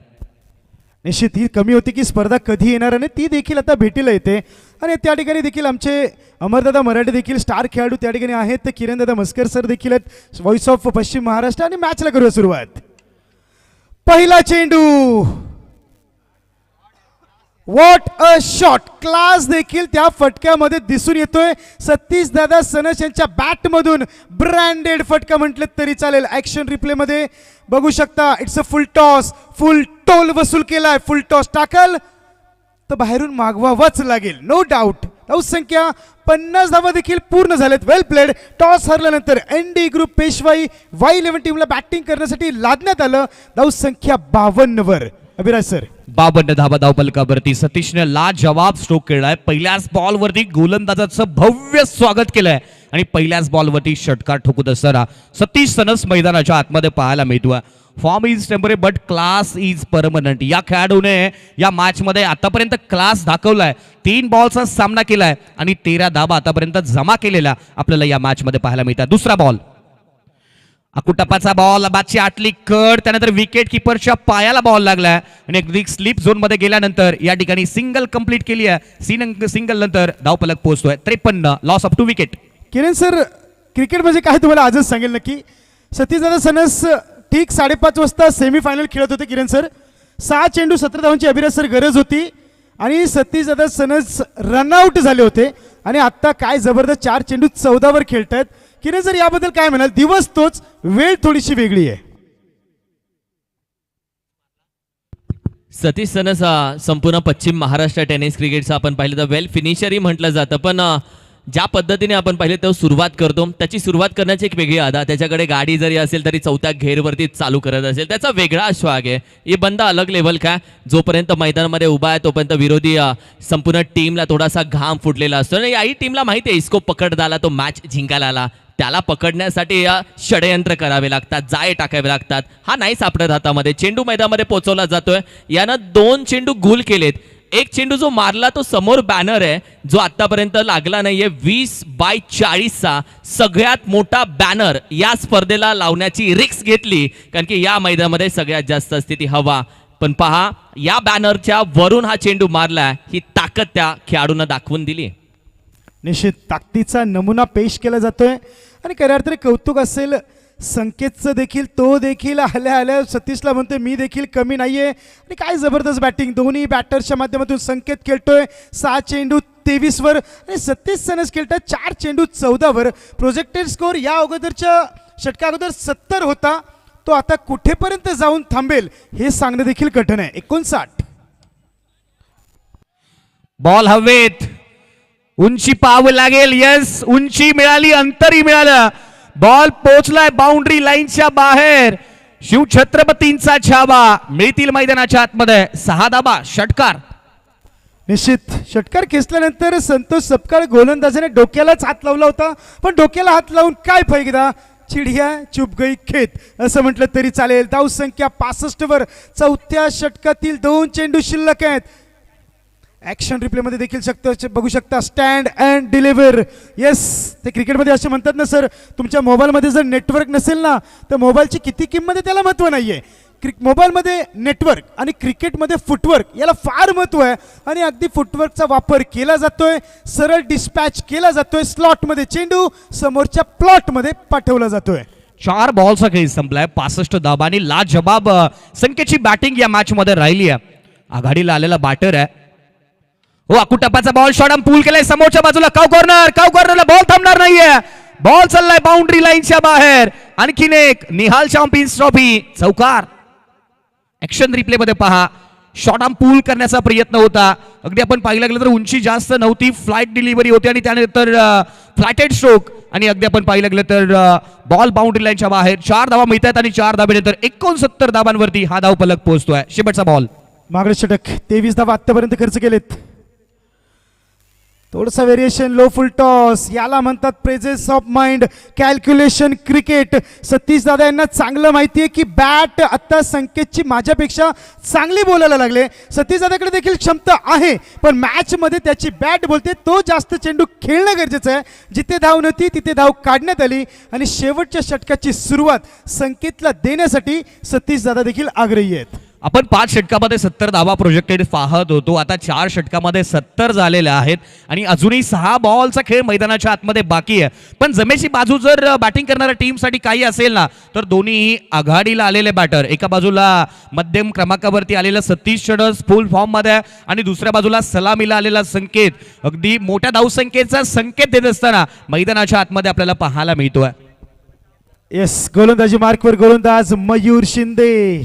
निश्चित ही कमी होती की स्पर्धा कधी येणार आणि ती देखील आता भेटीला येते. आणि त्या ठिकाणी देखील आमचे अमरदादा मराठे देखील स्टार खेळाडू त्या ठिकाणी आहेत. तर किरणदादा मस्कर सर देखील आहेत, व्हॉइस ऑफ पश्चिम महाराष्ट्र. आणि मॅचला करूया सुरुवात. पहिला चेंडू, व्हॉट अ शॉट, क्लास देखील त्या फटक्यामध्ये दिसून येतोय. सतीश दादा सनस यांच्या बॅटमधून ब्रँडेड फटका म्हटलं तरी चालेल. ऍक्शन रिप्ले मध्ये बघू शकता, it's a full toss, full toll वसूल केलाय. फुल टॉस टाकल तर बाहेरून मागवावाच लागेल, नो डाऊट. धावसंख्या 50 धावा देखील पूर्ण झालेत. वेल प्लेड. टॉस हरल्यानंतर एनडी ग्रुप पेशवाई Y11 टीमला बॅटिंग करण्यासाठी लादण्यात आलं. धावसंख्या 52 वर. अभिराज सर, 52 धावा धावपलकावरती सतीशने लाजवाब स्ट्रोक केलाय. पहिल्याच बॉलवरती गोलंदाजाचं भव्य स्वागत केलंय आणि पहिल्याच बॉलवरती षटकार ठोकत असताना सतीश सनस मैदानाच्या आतमध्ये पाहायला मिळतोय. Form is temporary but class is permanent. या खेळाडूने या मॅच मध्ये आतापर्यंत क्लास दाखवलाय. 3 बॉलचा सामना केलाय आणि 13 धावा आतापर्यंत जमा केलेल्या आपल्याला या मॅच मध्ये पाहायला मिळतात. दुसरा बॉल, अकुटप्पाचा बॉल, बादची आटली कड, त्यानंतर विकेट किपरच्या पायाला बॉल लागलाय आणि अगदी स्लिप झोन मध्ये गेल्यानंतर या ठिकाणी सिंगल कंप्लीट केली आहे. सिंगल नंतर धावफलक पोहोचतोय 53, loss of 2 wicket. Kiran sir, cricket म्हणजे काय तुम्हाला आजच सांगेल नक्की. सतीशदादा सनस ठीक 5:30 वाजता सेमीफायनल खेळत होते. किरण सर, 6 चेंडू 17 धावांची अभिराज सर गरज होती आणि सतीशदादा सनस रनआउट झाले होते आणि आता काय जबरदस्त 4 चेंडू 14 वर खेळतायत. किरण सर, याबद्दल काय म्हणाल? दिवस तोच, वेळ थोडीशी वेगळी आहे. सतीश सनस हा संपूर्ण पश्चिम महाराष्ट्र टेनिस क्रिकेटचा आपण पाहिलं तर वेल फिनिशरही म्हटलं जातं, पण ज्या पद्धतीने आपण पाहिले तो सुरुवात करतो, त्याची सुरुवात करण्याची एक वेगळी अदा. त्याच्याकडे गाडी जरी असेल तरी 4थ्या घेरवरती चालू करत असेल, त्याचा वेगळा श्वाग आहे. हे बंदा अलग लेवल का, जोपर्यंत मैदानामध्ये उभा आहे तोपर्यंत विरोधी संपूर्ण टीमला थोडासा घाम फुटलेला असतो आणि याही टीमला माहिती आहे इसको पकड झाला तो मॅच जिंकायला आला. त्याला पकडण्यासाठी षडयंत्र करावे लागतात, जाळे टाकावे लागतात. हा नाही सापडत हातामध्ये. चेंडू मैदानामध्ये पोहोचवला जातोय. यानं 2 चेंडू गुल केलेत. एक चेंडू जो मारला तो समोर बॅनर आहे जो आतापर्यंत लागला नाहीये. 20/40चा सगळ्यात मोठा बॅनर या स्पर्धेला लावण्याची रिस्क घेतली, कारण की या मैदानामध्ये सगळ्यात जास्त असते ती हवा. पण पहा, या बॅनरच्या वरून हा चेंडू मारला, ही ताकद त्या खेळाडूंना दाखवून दिली. निश्चित ताकदीचा नमुना पेश केला जातोय आणि खऱ्या अर्थाने कौतुक असेल संकेतचं देखील. तो देखील आल्या आल्या सतीशला म्हणतोय मी देखील कमी नाहीये आणि काय जबरदस्त बॅटिंग दोन्ही बॅटर्सच्या माध्यमातून. संकेत खेळतोय 6 चेंडू 23 वर आणि सतीश सनस खेळतोय 4 चेंडू 14 वर. प्रोजेक्टेड स्कोर या अगोदरच्या षटका अगोदर 70 होता, तो आता कुठेपर्यंत जाऊन थांबेल हे सांगणं देखील कठीण आहे. 59. बॉल हवेत, उंची पाहावं लागेल. यस, उंची मिळाली, अंतरही मिळालं. बॉल पोहोचलाय बाउंड्री लाईनच्या बाहेर. शिवछत्रपतींचा छावा. मिळतील मैदानाच्या आतमध्ये 6 धाबा. षटकार. निश्चित षटकार खेचल्यानंतर संतोष सपकाळ गोलंदाजाने डोक्यालाच हात लावला होता, पण डोक्याला हात लावून काय फायदा, चिडिया चुप गई खेत असं म्हटलं तरी चालेल. धावसंख्या 65 वर. 4थ्या षटकातील 2 चेंडू शिल्लक आहेत. ऍक्शन रिप्ले मध्ये देखील बघू शकता, स्टँड अँड डिलिव्हर. येस, ते क्रिकेटमध्ये असे म्हणतात ना सर, तुमच्या मोबाईलमध्ये जर नेटवर्क नसेल ना तर मोबाईलची किती किंमत आहे त्याला महत्त्व नाहीये. मोबाईलमध्ये नेटवर्क आणि क्रिकेटमध्ये फुटवर्क याला फार महत्त्व आहे आणि अगदी फुटवर्कचा वापर केला जातोय. सरळ डिस्पॅच केला जातोय. स्लॉटमध्ये चेंडू समोरच्या प्लॉटमध्ये पाठवला जातोय. 4 बॉलचा खेळ संपलाय. 65 धाबांनी लाजवाब संख्येची बॅटिंग या मॅच मध्ये राहिली आहे. आघाडीला आलेला बॅटर आहे. हो, अकुटप्पाचा बॉल शॉट पूल केलाय समोरच्या बाजूला. काव कॉर्नरला बॉल थांबणार नाहीये. बॉल चाललाय बाउंड्री लाईनच्या बाहेर. आणखीन एक निहाल चॅम्पियन्स ट्रॉफी चौकार. ऍक्शन रिप्ले मध्ये पहा, शॉट पूल करण्याचा प्रयत्न होता. अगदी आपण पाहिलं गेलं तर उंची जास्त नव्हती, फ्लाईट डिलिव्हरी होती आणि त्यानंतर फ्लॅटेड स्ट्रोक आणि अगदी आपण पाहिलं गेलं तर बॉल बाउंड्री लाईनच्या बाहेर. 4 धावा मिळतात आणि 4 धाब्यानंतर 69 धाबांवरती हा धावफलक पोहोचतोय. शेवटचा बॉल. मागडे षटक 23 धावा आतापर्यंत खर्च केलेत. थोडंसं व्हेरिएशन, लो फुल टॉस, याला म्हणतात presence of mind, calculation cricket. Satish दादा यांना चांगलं माहिती आहे की बॅट आता संकेतची माझ्यापेक्षा चांगली बोलायला लागले. सतीश दादाकडे देखील क्षमता आहे, पण मॅच मध्ये त्याची बॅट बोलते. तो जास्त चेंडू खेळणं गरजेचं आहे. जिथे धाव नव्हती तिथे धाव काढण्यात आली आणि शेवटच्या षटकाची सुरुवात संकेतला देण्यासाठी सतीश दादा देखील आग्रही आहेत. आपण 5 षटकामध्ये 70 धावा प्रोजेक्टेड पाहत होतो. आता 4 षटकामध्ये 70 झालेल्या आहेत आणि अजूनही 6 बॉलचा खेळ मैदानाच्या आतमध्ये बाकी आहे. पण जमेची बाजू जर बॅटिंग करणाऱ्या टीमसाठी काही असेल ना, तर दोन्ही आघाडीला आलेले बॅटर, एका बाजूला मध्यम क्रमांकावरती आलेला सतीश चडस फुल फॉर्म मध्ये आणि दुसऱ्या बाजूला सलामीला आलेला संकेत अगदी मोठ्या धावसंख्येचा संकेत देत असताना मैदानाच्या आतमध्ये आपल्याला पाहायला मिळतोय. येस, गोलंदाजी मार्कवर गोलंदाज मयूर शिंदे,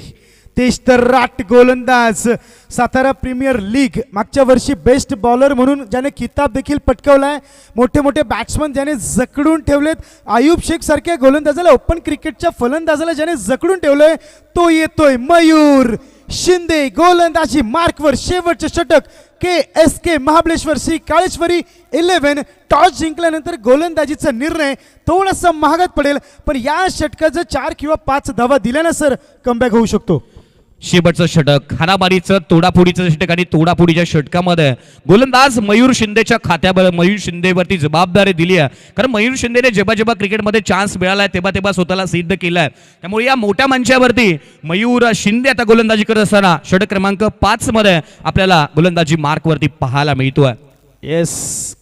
तेज तर्राट गोलंदाज. सातारा प्रीमियर लीग मागच्या वर्षी बेस्ट बॉलर म्हणून ज्याने किताब देखील पटकावलाय. मोठे मोठे बॅट्समन ज्याने जकडून ठेवलेत. आयुब शेख सारख्या गोलंदाजाला, ओपन क्रिकेटच्या फलंदाजाला ज्याने जकडून ठेवलंय, तो येतोय मयूर शिंदे. गोलंदाजी मार्कवर शेवटचे षटक KSK महाबळेश्वर श्री काळेश्वरी 11. टॉस जिंकल्यानंतर गोलंदाजीचा निर्णय थोडासा महागात पडेल, पण या षटकात जर 4 किंवा 5 धावा दिल्या ना सर, कमबॅक होऊ शकतो. शेवटचं षटक, हाणामारीचं तोडाफोडीचं षटक आणि तोडाफोडीच्या षटकामध्ये गोलंदाज मयूर शिंदेच्या खात्यावर मयूर शिंदेवरती जबाबदारी दिली आहे. कारण मयूर शिंदेने जेव्हा जेव्हा क्रिकेटमध्ये चान्स मिळालाय तेव्हा तेव्हा स्वतःला सिद्ध केलाय. त्यामुळे या मोठ्या मंचावरती मयूर शिंदे आता गोलंदाजी करत असताना षटक क्रमांक 5 मध्ये आपल्याला गोलंदाजी मार्कवरती पाहायला मिळतोय. येस,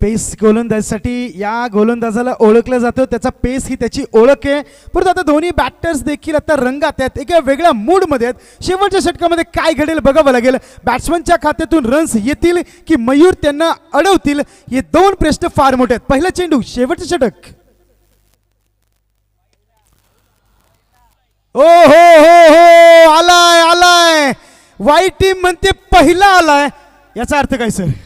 पेस गोलंदाजीसाठी या गोलंदाजाला ओळखलं जातं. त्याचा पेस ही त्याची ओळख आहे. परंतु आता दोन्ही बॅटर्स देखील आता रंगात आहेत, एका वेगळ्या मूडमध्ये आहेत. शेवटच्या षटकामध्ये काय घडेल बघावं लागेल. बॅट्समनच्या खात्यातून रन्स येतील की मयूर त्यांना अडवतील, हे 2 प्रश्न फार मोठे आहेत. पहिला चेंडू, शेवटचं षटक. ओ हो हो हो, आलाय आलाय. वाईट टीम म्हणते पहिला आलाय, याचा अर्थ काय सर?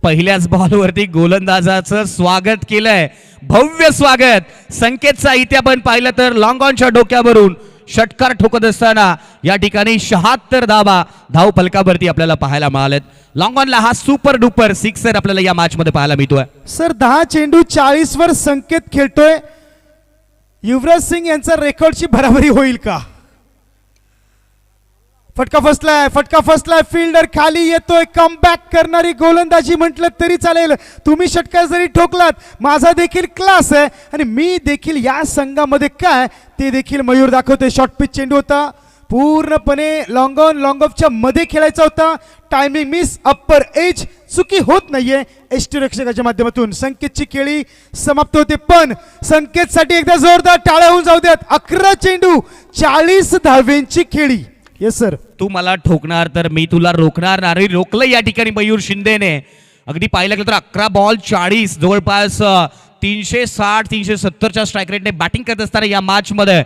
पहिल्याच बॉलवरती गोलंदाजाचं स्वागत केलंय, भव्य स्वागत. संकेतचा इथे आपण पाहिलं तर लॉंग ऑनच्या डोक्यावरून षटकार ठोकत असताना या ठिकाणी 76 धावा धाव फलकावरती आपल्याला पाहायला मिळालेत. लॉंग ऑनला हा सुपर डुपर सिक्सर आपल्याला या मॅच मध्ये पाहायला मिळतोय. सर 10 चेंडू 40 वर संकेत खेळतोय. युवराज सिंग यांचा रेकॉर्डची बराबरी होईल का? फटका फसलाय, फिल्डर खाली येतोय. कमबॅक करणारी गोलंदाजी म्हटलं तरी चालेल. तुम्ही षटकार जरी ठोकलात, माझा देखील क्लास आहे आणि मी देखील या संघामध्ये काय ते देखील मयूर दाखवतोय. शॉर्ट पिच चेंडू होता, पूर्णपणे लॉंग ऑन लॉंग ऑफच्या मध्ये खेळायचा होता. टायमिंग मिस, अप्पर एज, चुकी होत नाहीये. यष्टिरक्षकाच्या माध्यमातून संकेतची खेळी समाप्त होते. पण संकेतसाठी एकदा जोरदार टाळ्या होऊन जाऊ द्यात. 11 चेंडू 40 धावेंची खेळी. येस सर, तू मला ठोकणार तर मी तुला रोखणार नाही. रोखलं या ठिकाणी मयूर शिंदेने. अगदी पाहिलं गेलं तर 11 बॉल 40, जवळपास 360-370च्या स्ट्राईक रेटने बॅटिंग करत असताना या मॅच मध्ये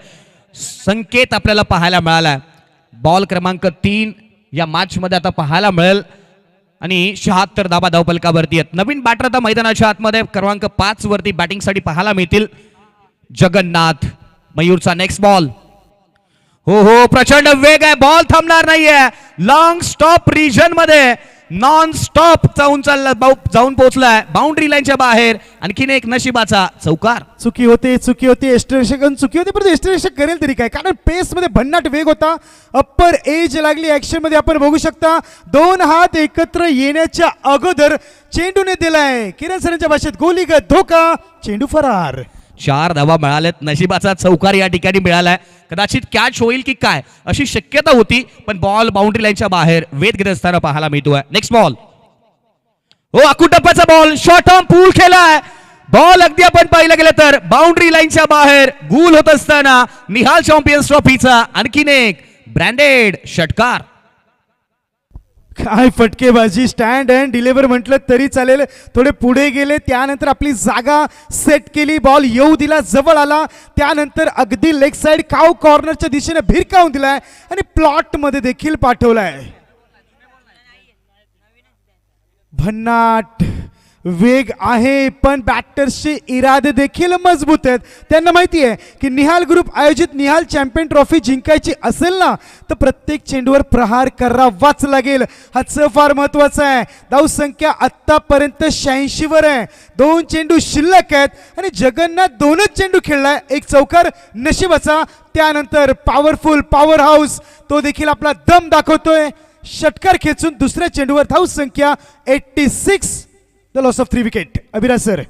संकेत आपल्याला पाहायला मिळाला. बॉल क्रमांक 3 या मॅच मध्ये आता पाहायला मिळेल आणि 76 धावा धावफलकावरती आहेत. नवीन बॅटर आता मैदानाच्या आतमध्ये क्रमांक 5 वरती बॅटिंगसाठी पाहायला मिळतील. जगन्नाथ, मयूरचा नेक्स्ट बॉल. हो हो, प्रचंड वेग आहे, बॉल थांबणार नाहीये. लॉंग स्टॉप रिजन मध्ये नॉन स्टॉप जाऊन पोहोचलाय बाउंड्री लाईनच्या बाहेर. आणखीन एक नशिबाचा चौकार. चुकी होते. यष्टिरक्षक चुकी होती, परंतु यष्टिरक्षक करेल तरी काय, कारण पेस मध्ये भन्नाट वेग होता. अप्पर एज लागली ऍक्शन मध्ये, आपण बघू शकता. 2 हात एकत्र येण्याच्या अगोदर चेंडूने दिलाय किरण सरांच्या भाषेत गोलीगत धोका, चेंडू फरार. 4 धावा मिळाल्यात. नशिबाचा चौकार या ठिकाणी मिळालाय. कदाचित कॅच होईल की काय अशी शक्यता होती, पण बॉल बाउंड्री लाईनच्या बाहेर वेध घेत असताना पाहायला मिळतोय. Next ball. हो, आकुटप्पाचा बॉल, शॉर्ट ऑन पूल खेळाय. बॉल अगदी आपण पाहिलं गेलं तर बाउंड्री लाईनच्या बाहेर गुल होत असताना निहाल चॅम्पियन्स ट्रॉफीचा आणखीन एक ब्रँडेड षटकार. काय फटकेबाजी, स्टँड अँड डिलिव्हर म्हटलं तरी चालेल. थोडे पुढे गेले, त्यानंतर आपली जागा सेट केली, बॉल येऊ दिला, जवळ आला, त्यानंतर अगदी लेग साइड काव कॉर्नरच्या दिशेने भिरकावून दिलाय आणि प्लॉट मध्ये देखील पाठवलाय. भन्नाट वेग आहे पण बॅटर्सचे इरादे देखील मजबूत आहेत. त्यांना माहिती आहे की निहाल ग्रुप आयोजित निहाल चॅम्पियन ट्रॉफी जिंकायची असेल ना तर प्रत्येक चेंडूवर प्रहार करावाच लागेल. हाचं फार महत्वाचं आहे. धावसंख्या आत्तापर्यंत 86 वर आहे. 2 चेंडू शिल्लक आहेत आणि जगन्नाथ 2च चेंडू खेळलाय. एक चौकार नशिबाचा. त्यानंतर पॉवरफुल पॉवर हाऊस तो देखील आपला दम दाखवतोय. षटकार खेचून दुसऱ्या चेंडूवर धावसंख्या 86. The loss of 3 wicket. Abhiraj sir,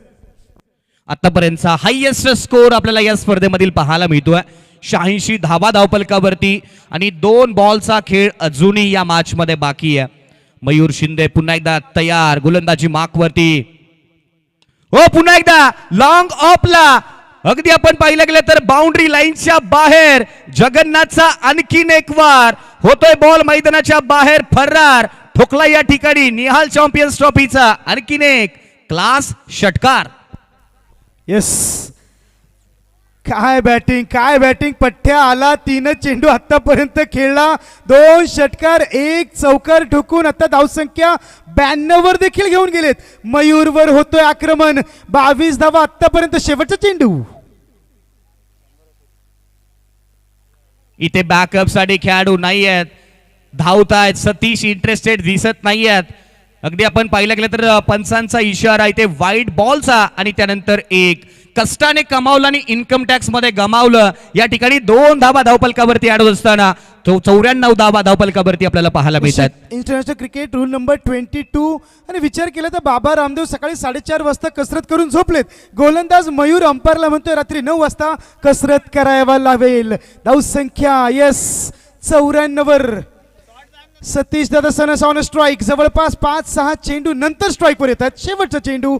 आतापर्यंतचा हायएस्ट स्कोर आपल्याला या स्पर्धेमधील पाहायला मिळतोय. 86 धावा धावपलकावरती आणि 2 बॉलचा खेळ अजूनही या मॅच मध्ये बाकी आहे. मयूर शिंदे पुन्हा एकदा तयार गोलंदाजी मार्कवरती. हो पुन्हा एकदा लॉंग ऑफला. अगदी आपण पाहिलं गेलं तर बाउंड्री लाईनच्या बाहेर जगन्नाथचा आणखीन एक वार होतोय. बॉल मैदानाच्या बाहेर फरार ठोकला या ठिकाणी निहाल चॅम्पियन्स ट्रॉफीचा आणखीन एक क्लास षटकार. येस, काय बॅटिंग. पठ्ठ्या आला. 3 चेंडू आतापर्यंत खेळला. 2 षटकार 1 चौकार ठोकून आता धावसंख्या 92 वर देखील घेऊन गेलेत. मयूरवर होतोय आक्रमण. 22 धावा आतापर्यंत. शेवटचा चेंडू. इथे बॅकअप साठी खेळाडू नाही आहेत. धावतायत. सतीश इंटरेस्टेड दिसत नाही आहेत. अगदी आपण पाहिलं गेलं तर पंचांचा इशारा इथे वाईट बॉलचा आणि त्यानंतर एक कष्टाने कमावलं आणि इन्कम टॅक्स मध्ये गमावलं. या ठिकाणी 2 धावा धावपलकावरती अडवत असताना 94 धावा धावपलकावरती आपल्याला पाहायला मिळतात. International cricket rule number 22. आणि विचार केला तर बाबा रामदेव सकाळी 4:30 वाजता कसरत करून झोपलेत. गोलंदाज मयूर अंपायरला म्हणतोय रात्री 9 वाजता कसरत करायला लावेल. धावसंख्या येस 94 वर. सतीश दादा सनस ऑन स्ट्राईक. जवळपास 5-6 चेंडू नंतर स्ट्राईक वर येतात. शेवटचा चेंडू.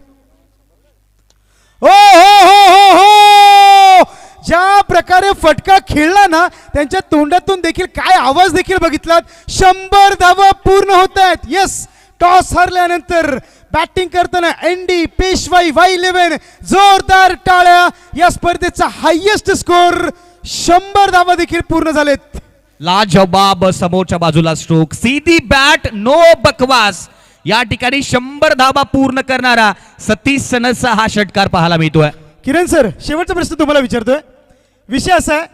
हो हो हो हो हो, ज्या प्रकारे फटका खेळला ना त्यांच्या तोंडातून देखील काय आवाज देखील बघितलात. 100 धावा पूर्ण होत आहेत. येस, टॉस हरल्यानंतर बॅटिंग करताना एनडी पेशवाई Y11 जोरदार टाळ्या. या स्पर्धेचा हायएस्ट स्कोर 100 धावा देखील पूर्ण झालेत. लाजवाब समोरच्या बाजूला स्ट्रोक. सीधी बॅट नो बकवास. या ठिकाणी 100 धावा पूर्ण करणारा सतीश सनसचा हा षटकार पाहायला मिळतोय. किरण सर, शेवटचा प्रश्न तुम्हाला विचारतोय. विषय असा आहे,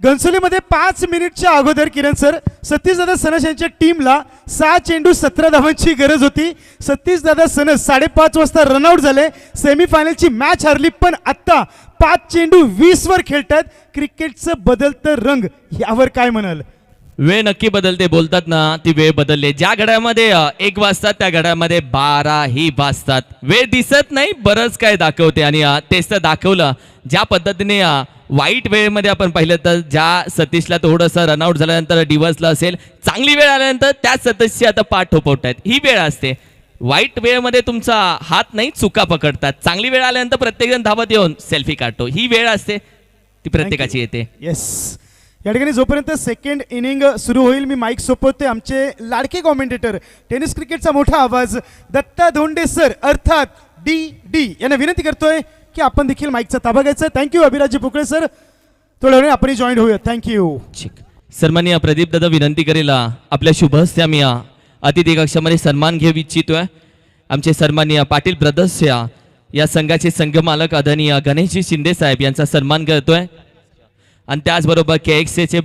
घनसोलीमध्ये 5 मिनिटच्या अगोदर किरण सर सतीश दादा सनस यांच्या टीमला 6 चेंडू 17 धावांची गरज होती. सतीश दादा सनस 5:30 वाजता रनआउट झाले. सेमीफायनलची मॅच हरली. पण आता 5 चेंडू 20 वर खेळतात. क्रिकेटचं बदलतं रंग यावर काय म्हणाल? वेळ नक्की बदलते. बोलतात ना ती वेळ बदलले. ज्या घड्यामध्ये 1 वाजतात त्या घड्यामध्ये 12ही वाजतात. वेळ दिसत नाही, बरंच काय दाखवते. आणि तेच तर दाखवलं. ज्या पद्धतीने वाईट वेळेमध्ये आपण पाहिलं तर ज्या सतीशला थोडंसं रनआउट झाल्यानंतर डिवसला असेल, चांगली वेळ आल्यानंतर त्या सतीशची आता पाठ ठोपवतायत. ही वेळ असते. वाईट वेळेमध्ये तुमचा हात नाही, चुका पकडतात. चांगली वेळ आल्यानंतर प्रत्येकजण धावत येऊन सेल्फी काढतो. ही वेळ असते, ती प्रत्येकाची येते. येस, या ठिकाणी जोपर्यंत सेकंड इनिंग सुरू होईल मी माईक सोपवते आमचे लाडके कॉमेंटेटर, टेनिस क्रिकेटचा मोठा आवाज दत्ता धोंडे सर अर्थात डी यांना विनंती करतोय की आपण देखील माईकचा ताबा घ्यायचा. थँक्यू अभिराजी पोकळे सर, थोड्या वेळाने आपण जॉईन होऊया. थँक्यू. सन्माननीय प्रदीप दादा विनंती करेल आपल्या शुभ हस्ते आम्ही अतिथी कक्षामध्ये सन्मान घेऊ इच्छितोय. आमचे सन्माननीय पाटील ब्रदर्स या संघाचे संघमालक आदरणीय गणेशजी शिंदे साहेब यांचा सन्मान करतोय. आणि त्याचबरोबर KXA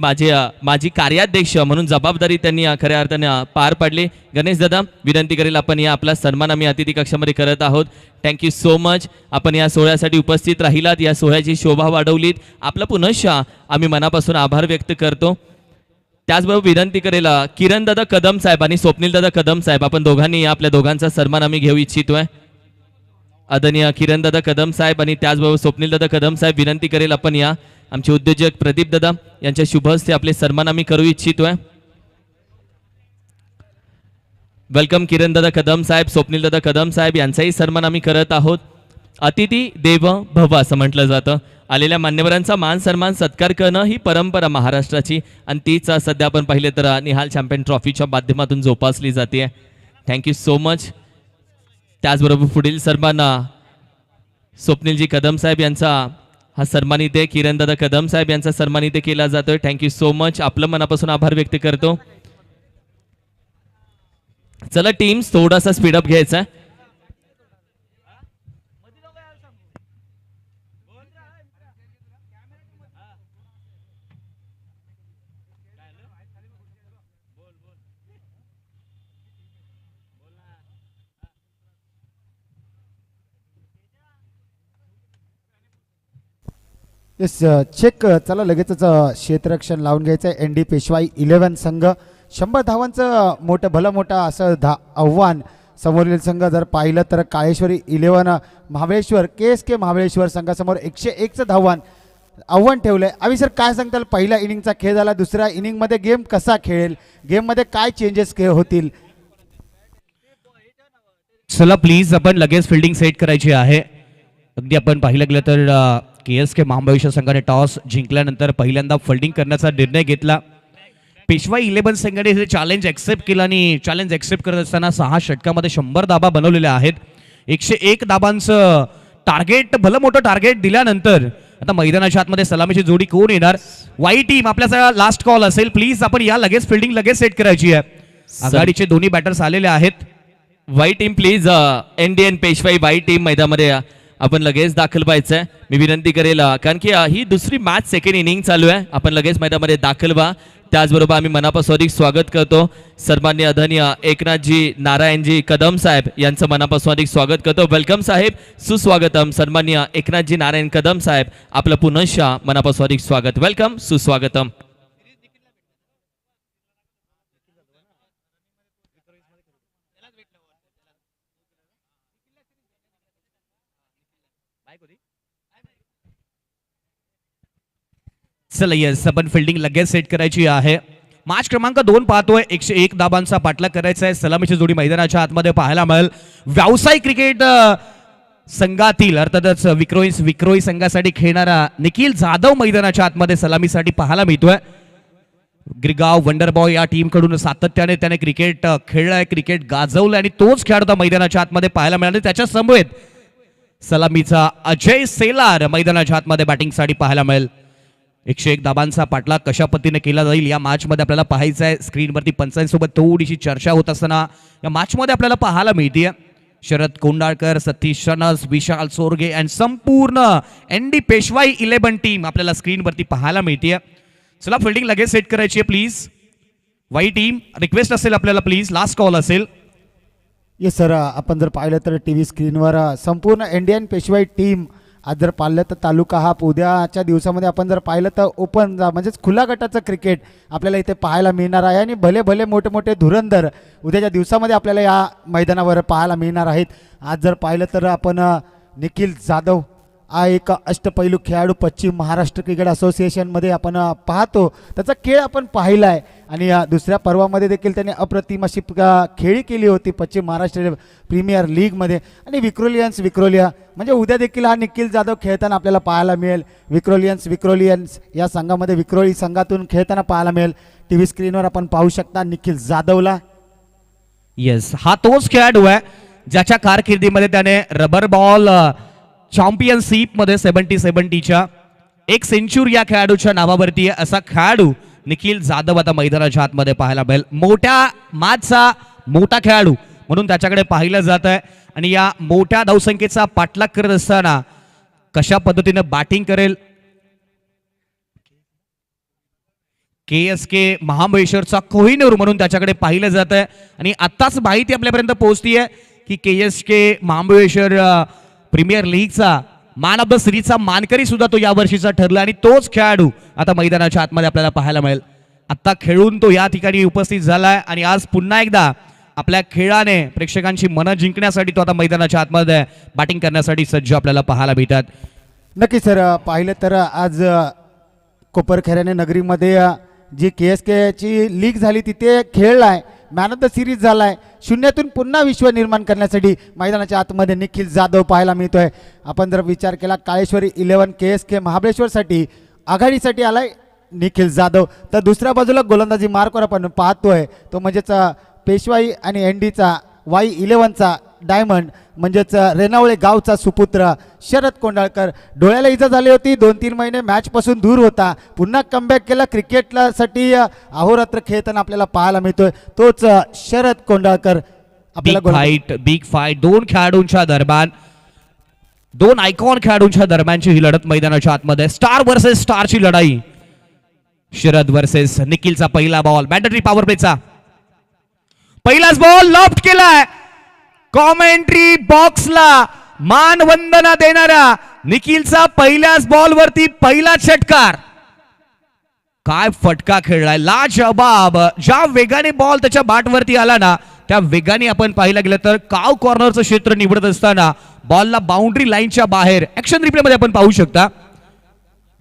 माजी कार्याध्यक्ष म्हणून जबाबदारी त्यांनी खऱ्या अर्थाने पार पाडली. गणेश दादा विनंती करेल आपण या आपला सन्मान आम्ही अतिथी कक्षामध्ये करत आहोत. Thank you so much. आपण या सोहळ्यासाठी उपस्थित राहिलात, या सोहळ्याची शोभा वाढवलीत. आपलं पुनश्च आम्ही मनापासून आभार व्यक्त करतो. त्याचबरोबर विनंती करेल किरण दादा कदम साहेब आणि स्वप्नील दादा कदम साहेब, आपण दोघांनी आपल्या दोघांचा सन्मान आम्ही घेऊ इच्छितोय. आदरणीय किरण दादा कदम साहेब आणि त्याचबरोबर स्वप्नील दादा कदम साहेब विनंती करेल आपण या आमचे उद्योजक प्रदीप दादा यांच्या शुभ हस्ते आपले सन्मान आम्ही करू इच्छितोय. वेलकम किरण दादा कदम साहेब, स्वप्नील दादा कदम साहेब यांचाही सन्मान आम्ही करत आहोत. अतिथी देव भव असं म्हटलं जातं. आलेल्या मान्यवरांचा मान सन्मान सत्कार करणं ही परंपरा महाराष्ट्राची आणि तीच सध्या आपण पाहिले तर निहाल चॅम्पियन ट्रॉफीच्या माध्यमातून जोपासली जाते. Thank you so much. त्याचबरोबर पुढील सन्मान स्वप्नीलजी कदम साहेब यांचा हा सन्मानित आहे. किरण दादा कदम साहेब यांचा सन्मानित केला जातोय. Thank you so much. आपलं मनापासून आभार व्यक्त करतो. चला टीम्स थोडासा स्पीडअप घ्यायचा. येस चेक चला लगेचच क्षेत्ररक्षण लावून घ्यायचं आहे. एन डी पेशवाई 11 संघ 100 धावांचं भलं मोठं असं आव्हान समोरील संघ जर पाहिलं तर काळेश्वरी 11 महाबळेश्वर KSK महाबळेश्वर संघासमोर 101चं आव्हान ठेवलंय. आम्ही सर काय सांगताल, पहिल्या इनिंगचा खेळ झाला, दुसऱ्या इनिंगमध्ये गेम कसा खेळेल, गेममध्ये काय चेंजेस होतील? चला प्लीज आपण लगेच फिल्डिंग सेट करायची आहे. अगदी आपण पाहिलं गेलं तर KSK महाबळेश्वर संघाने टॉस जिंकल्यानंतर पहिल्यांदा फिल्डिंग करण्याचा निर्णय घेतला. पेशवाई 11 संघाने हे चॅलेंज एक्सेप्ट केलं आणि चॅलेंज एक्सेप्ट करत असताना 6 षटकामध्ये 100 धाबा बनवलेल्या आहेत. 101 धाबांचं टार्गेट, भलं मोठं टार्गेट दिल्यानंतर आता मैदानाच्या आतमध्ये सलामीची जोडी कोण येणार? वाई टीम आपल्याचा लास्ट कॉल असेल, प्लीज आपण या लगेच फिल्डिंग लगेच सेट करायची आहे. आघाडीचे दोन्ही बॅटर्स आलेले आहेत. वाई टीम प्लीज, इंडियन पेशवाई वाई टीम मैदानामध्ये आपण लगेच दाखल व्हायचंय. मी विनंती करेल, कारण की ही दुसरी मॅच सेकंड इनिंग चालू आहे, आपण लगेच मैदानामध्ये दाखल व्हा. त्याचबरोबर आम्ही मनापासून स्वागत करतो सन्माननीय आदरणीय एकनाथजी नारायणजी कदम साहेब यांचं मनापासून स्वागत करतो. वेलकम साहेब, सुस्वागतम. सन्माननीय एकनाथजी नारायण कदम साहेब आपलं पुनश्च मनापासून स्वागत. वेलकम, सुस्वागतम. चला येस, आपण फिल्डिंग लगेच सेट करायची आहे. मॅच क्रमांक 2 पाहतोय. 101 धाबांचा पाठलाग करायचा आहे. सलामीची जोडी मैदानाच्या आतमध्ये पाहायला मिळेल. व्यावसायिक क्रिकेट संघातील अर्थातच विक्रोळी संघासाठी खेळणारा निखिल जाधव मैदानाच्या आतमध्ये सलामीसाठी पाहायला मिळतोय. गिरगाव वंडरबॉय या टीम कडून सातत्याने त्याने क्रिकेट खेळलाय, क्रिकेट गाजवलं आणि तोच खेळाडू मैदानाच्या आतमध्ये पाहायला मिळाला. त्याच्या समवेत सलामीचा अजय सेलार मैदानाच्या आतमध्ये बॅटिंगसाठी पाहायला मिळेल. 101 धाबांचा पाठलाग कशा पद्धतीने केला जाईल या मॅच मध्ये आपल्याला पाहायचं आहे. स्क्रीनवरती पंचांसोबत थोडीशी चर्चा होत असताना या मॅच मध्ये आपल्याला पाहायला मिळते शरद कोंडाळकर, सतीश शनस, विशाल सोरगे आणि संपूर्ण ND पेशवाई 11 टीम आपल्याला स्क्रीनवरती पाहायला मिळते. चला फिल्डिंग लगेच सेट करायची आहे प्लीज. वाई टीम रिक्वेस्ट असेल आपल्याला, प्लीज लास्ट कॉल असेल. येस सर, आपण जर पाहिलं तर TV स्क्रीनवर संपूर्ण इंडियन पेशवाई टीम आज जर पाहिलं तर तालुका हा उद्याच्या दिवसामध्ये आपण जर पाहिलं तर ओपन म्हणजेच खुल्या गटाचं क्रिकेट आपल्याला इथे पाहायला मिळणार आहे आणि भले मोठे मोठे धुरंधर उद्याच्या दिवसामध्ये आपल्याला या मैदानावर पाहायला मिळणार आहेत. आज जर पाहिलं तर आपण निखिल जाधव हा एक अष्टपैलू खेळाडू पश्चिम महाराष्ट्र क्रिकेट असोसिएशनमध्ये आपण पाहतो, त्याचा खेळ आपण पाहिला आहे आणि दुसऱ्या पर्वामध्ये देखील त्याने अप्रतिम अशी खेळी केली होती पश्चिम महाराष्ट्र प्रीमियर लीगमध्ये. आणि विक्रोलिया म्हणजे उद्या देखील हा निखिल जाधव खेळताना आपल्याला पाहायला मिळेल. विक्रोलियन्स या संघामध्ये विक्रोळी संघातून खेळताना पाहायला मिळेल. TV स्क्रीनवर आपण पाहू शकता निखिल जाधवला. येस, हा तोच खेळाडू आहे ज्याच्या कारकिर्दीमध्ये त्याने रबर बॉल चॅम्पियनशिप मध्ये 70-70च्या एक सेंचुरी या खेळाडूच्या नावावरती आहे. असा खेळाडू निखिल जाधव आता मैदानाच्या आतमध्ये पाहायला मिळेल. मोठ्या मॅचचा मोठा खेळाडू म्हणून त्याच्याकडे पाहिलं जात आहे आणि या मोठ्या धावसंख्येचा पाठलाग करत असताना कशा पद्धतीने बॅटिंग करेल KSK महाबळेश्वरचा कोहिनूर म्हणून त्याच्याकडे पाहिलं जात आहे. आणि आत्ताच माहिती आपल्यापर्यंत पोहोचती आहे की KSK महाबळेश्वर प्रीमियर लीगचा मॅन ऑफ द सिरीजचा मानकरी सुद्धा तो या वर्षीचा ठरला आणि तोच खेळाडू आता मैदानाच्या आतमध्ये आपल्याला पाहायला मिळेल. आता खेळून तो या ठिकाणी उपस्थित झालाय आणि आज पुन्हा एकदा आपल्या खेळाने प्रेक्षकांची मनं जिंकण्यासाठी तो आता मैदानाच्या आतमध्ये बॅटिंग करण्यासाठी सज्ज आपल्याला पाहायला मिळतात. नक्की सर, पाहिलं तर आज कोपरखैरणे नगरीमध्ये जी KSK ची लीग झाली तिथे खेळलाय, मॅन ऑफ द सिरीज झालाय. शून्यातून पुन्हा विश्व निर्माण करण्यासाठी मैदानाच्या आतमध्ये निखिल जाधव पाहायला मिळतोय. आपण जर विचार केला काळेश्वरी 11 KSK महाबळेश्वरसाठी आघाडीसाठी आलाय निखिल जाधव, तर दुसऱ्या बाजूला गोलंदाजी मार्कवर आपण पाहतोय तो म्हणजेच पेशवाई आणि NDचा वाई 11चा डायमंड म्हणजेच रेणावळे गावचा सुपुत्र शरद कोंडाळकर. डोळ्याला इजा झाली होती, 2-3 महिने मॅचपासून दूर होता, पुन्हा कमबॅक केला. क्रिकेटसाठी अहोरात्र खेळताना आपल्याला पाहायला मिळतोय तोच शरद कोंडाळकर. आपल्याला बिग फाईट दोन खेळाडूंच्या दरम्यान, दोन आयकॉन खेळाडूंच्या दरम्यानची ही लढत मैदानाच्या आतमध्ये स्टार वर्सेस स्टारची लढाई. शरद वर्सेस निखिलचा पहिला बॉल, मॅन्डेटरी पॉवर प्लेचा पहिलाच बॉल लॉफ्ट केलाय. कॉमेंट्री बॉक्सला मानवंदना देणारा निखिलचा पहिल्याच बॉलवरती पहिला षटकार. काय फटका खेळलाय लाजवाब. ज्या वेगाने बॉल त्याच्या बॅटवरती आला ना त्या वेगाने आपण पाहिलं गेलं तर काव कॉर्नरचं क्षेत्र निवडत असताना बॉलला बाउंड्री लाईनच्या बाहेर ऍक्शन रिप्ले मध्ये आपण पाहू शकता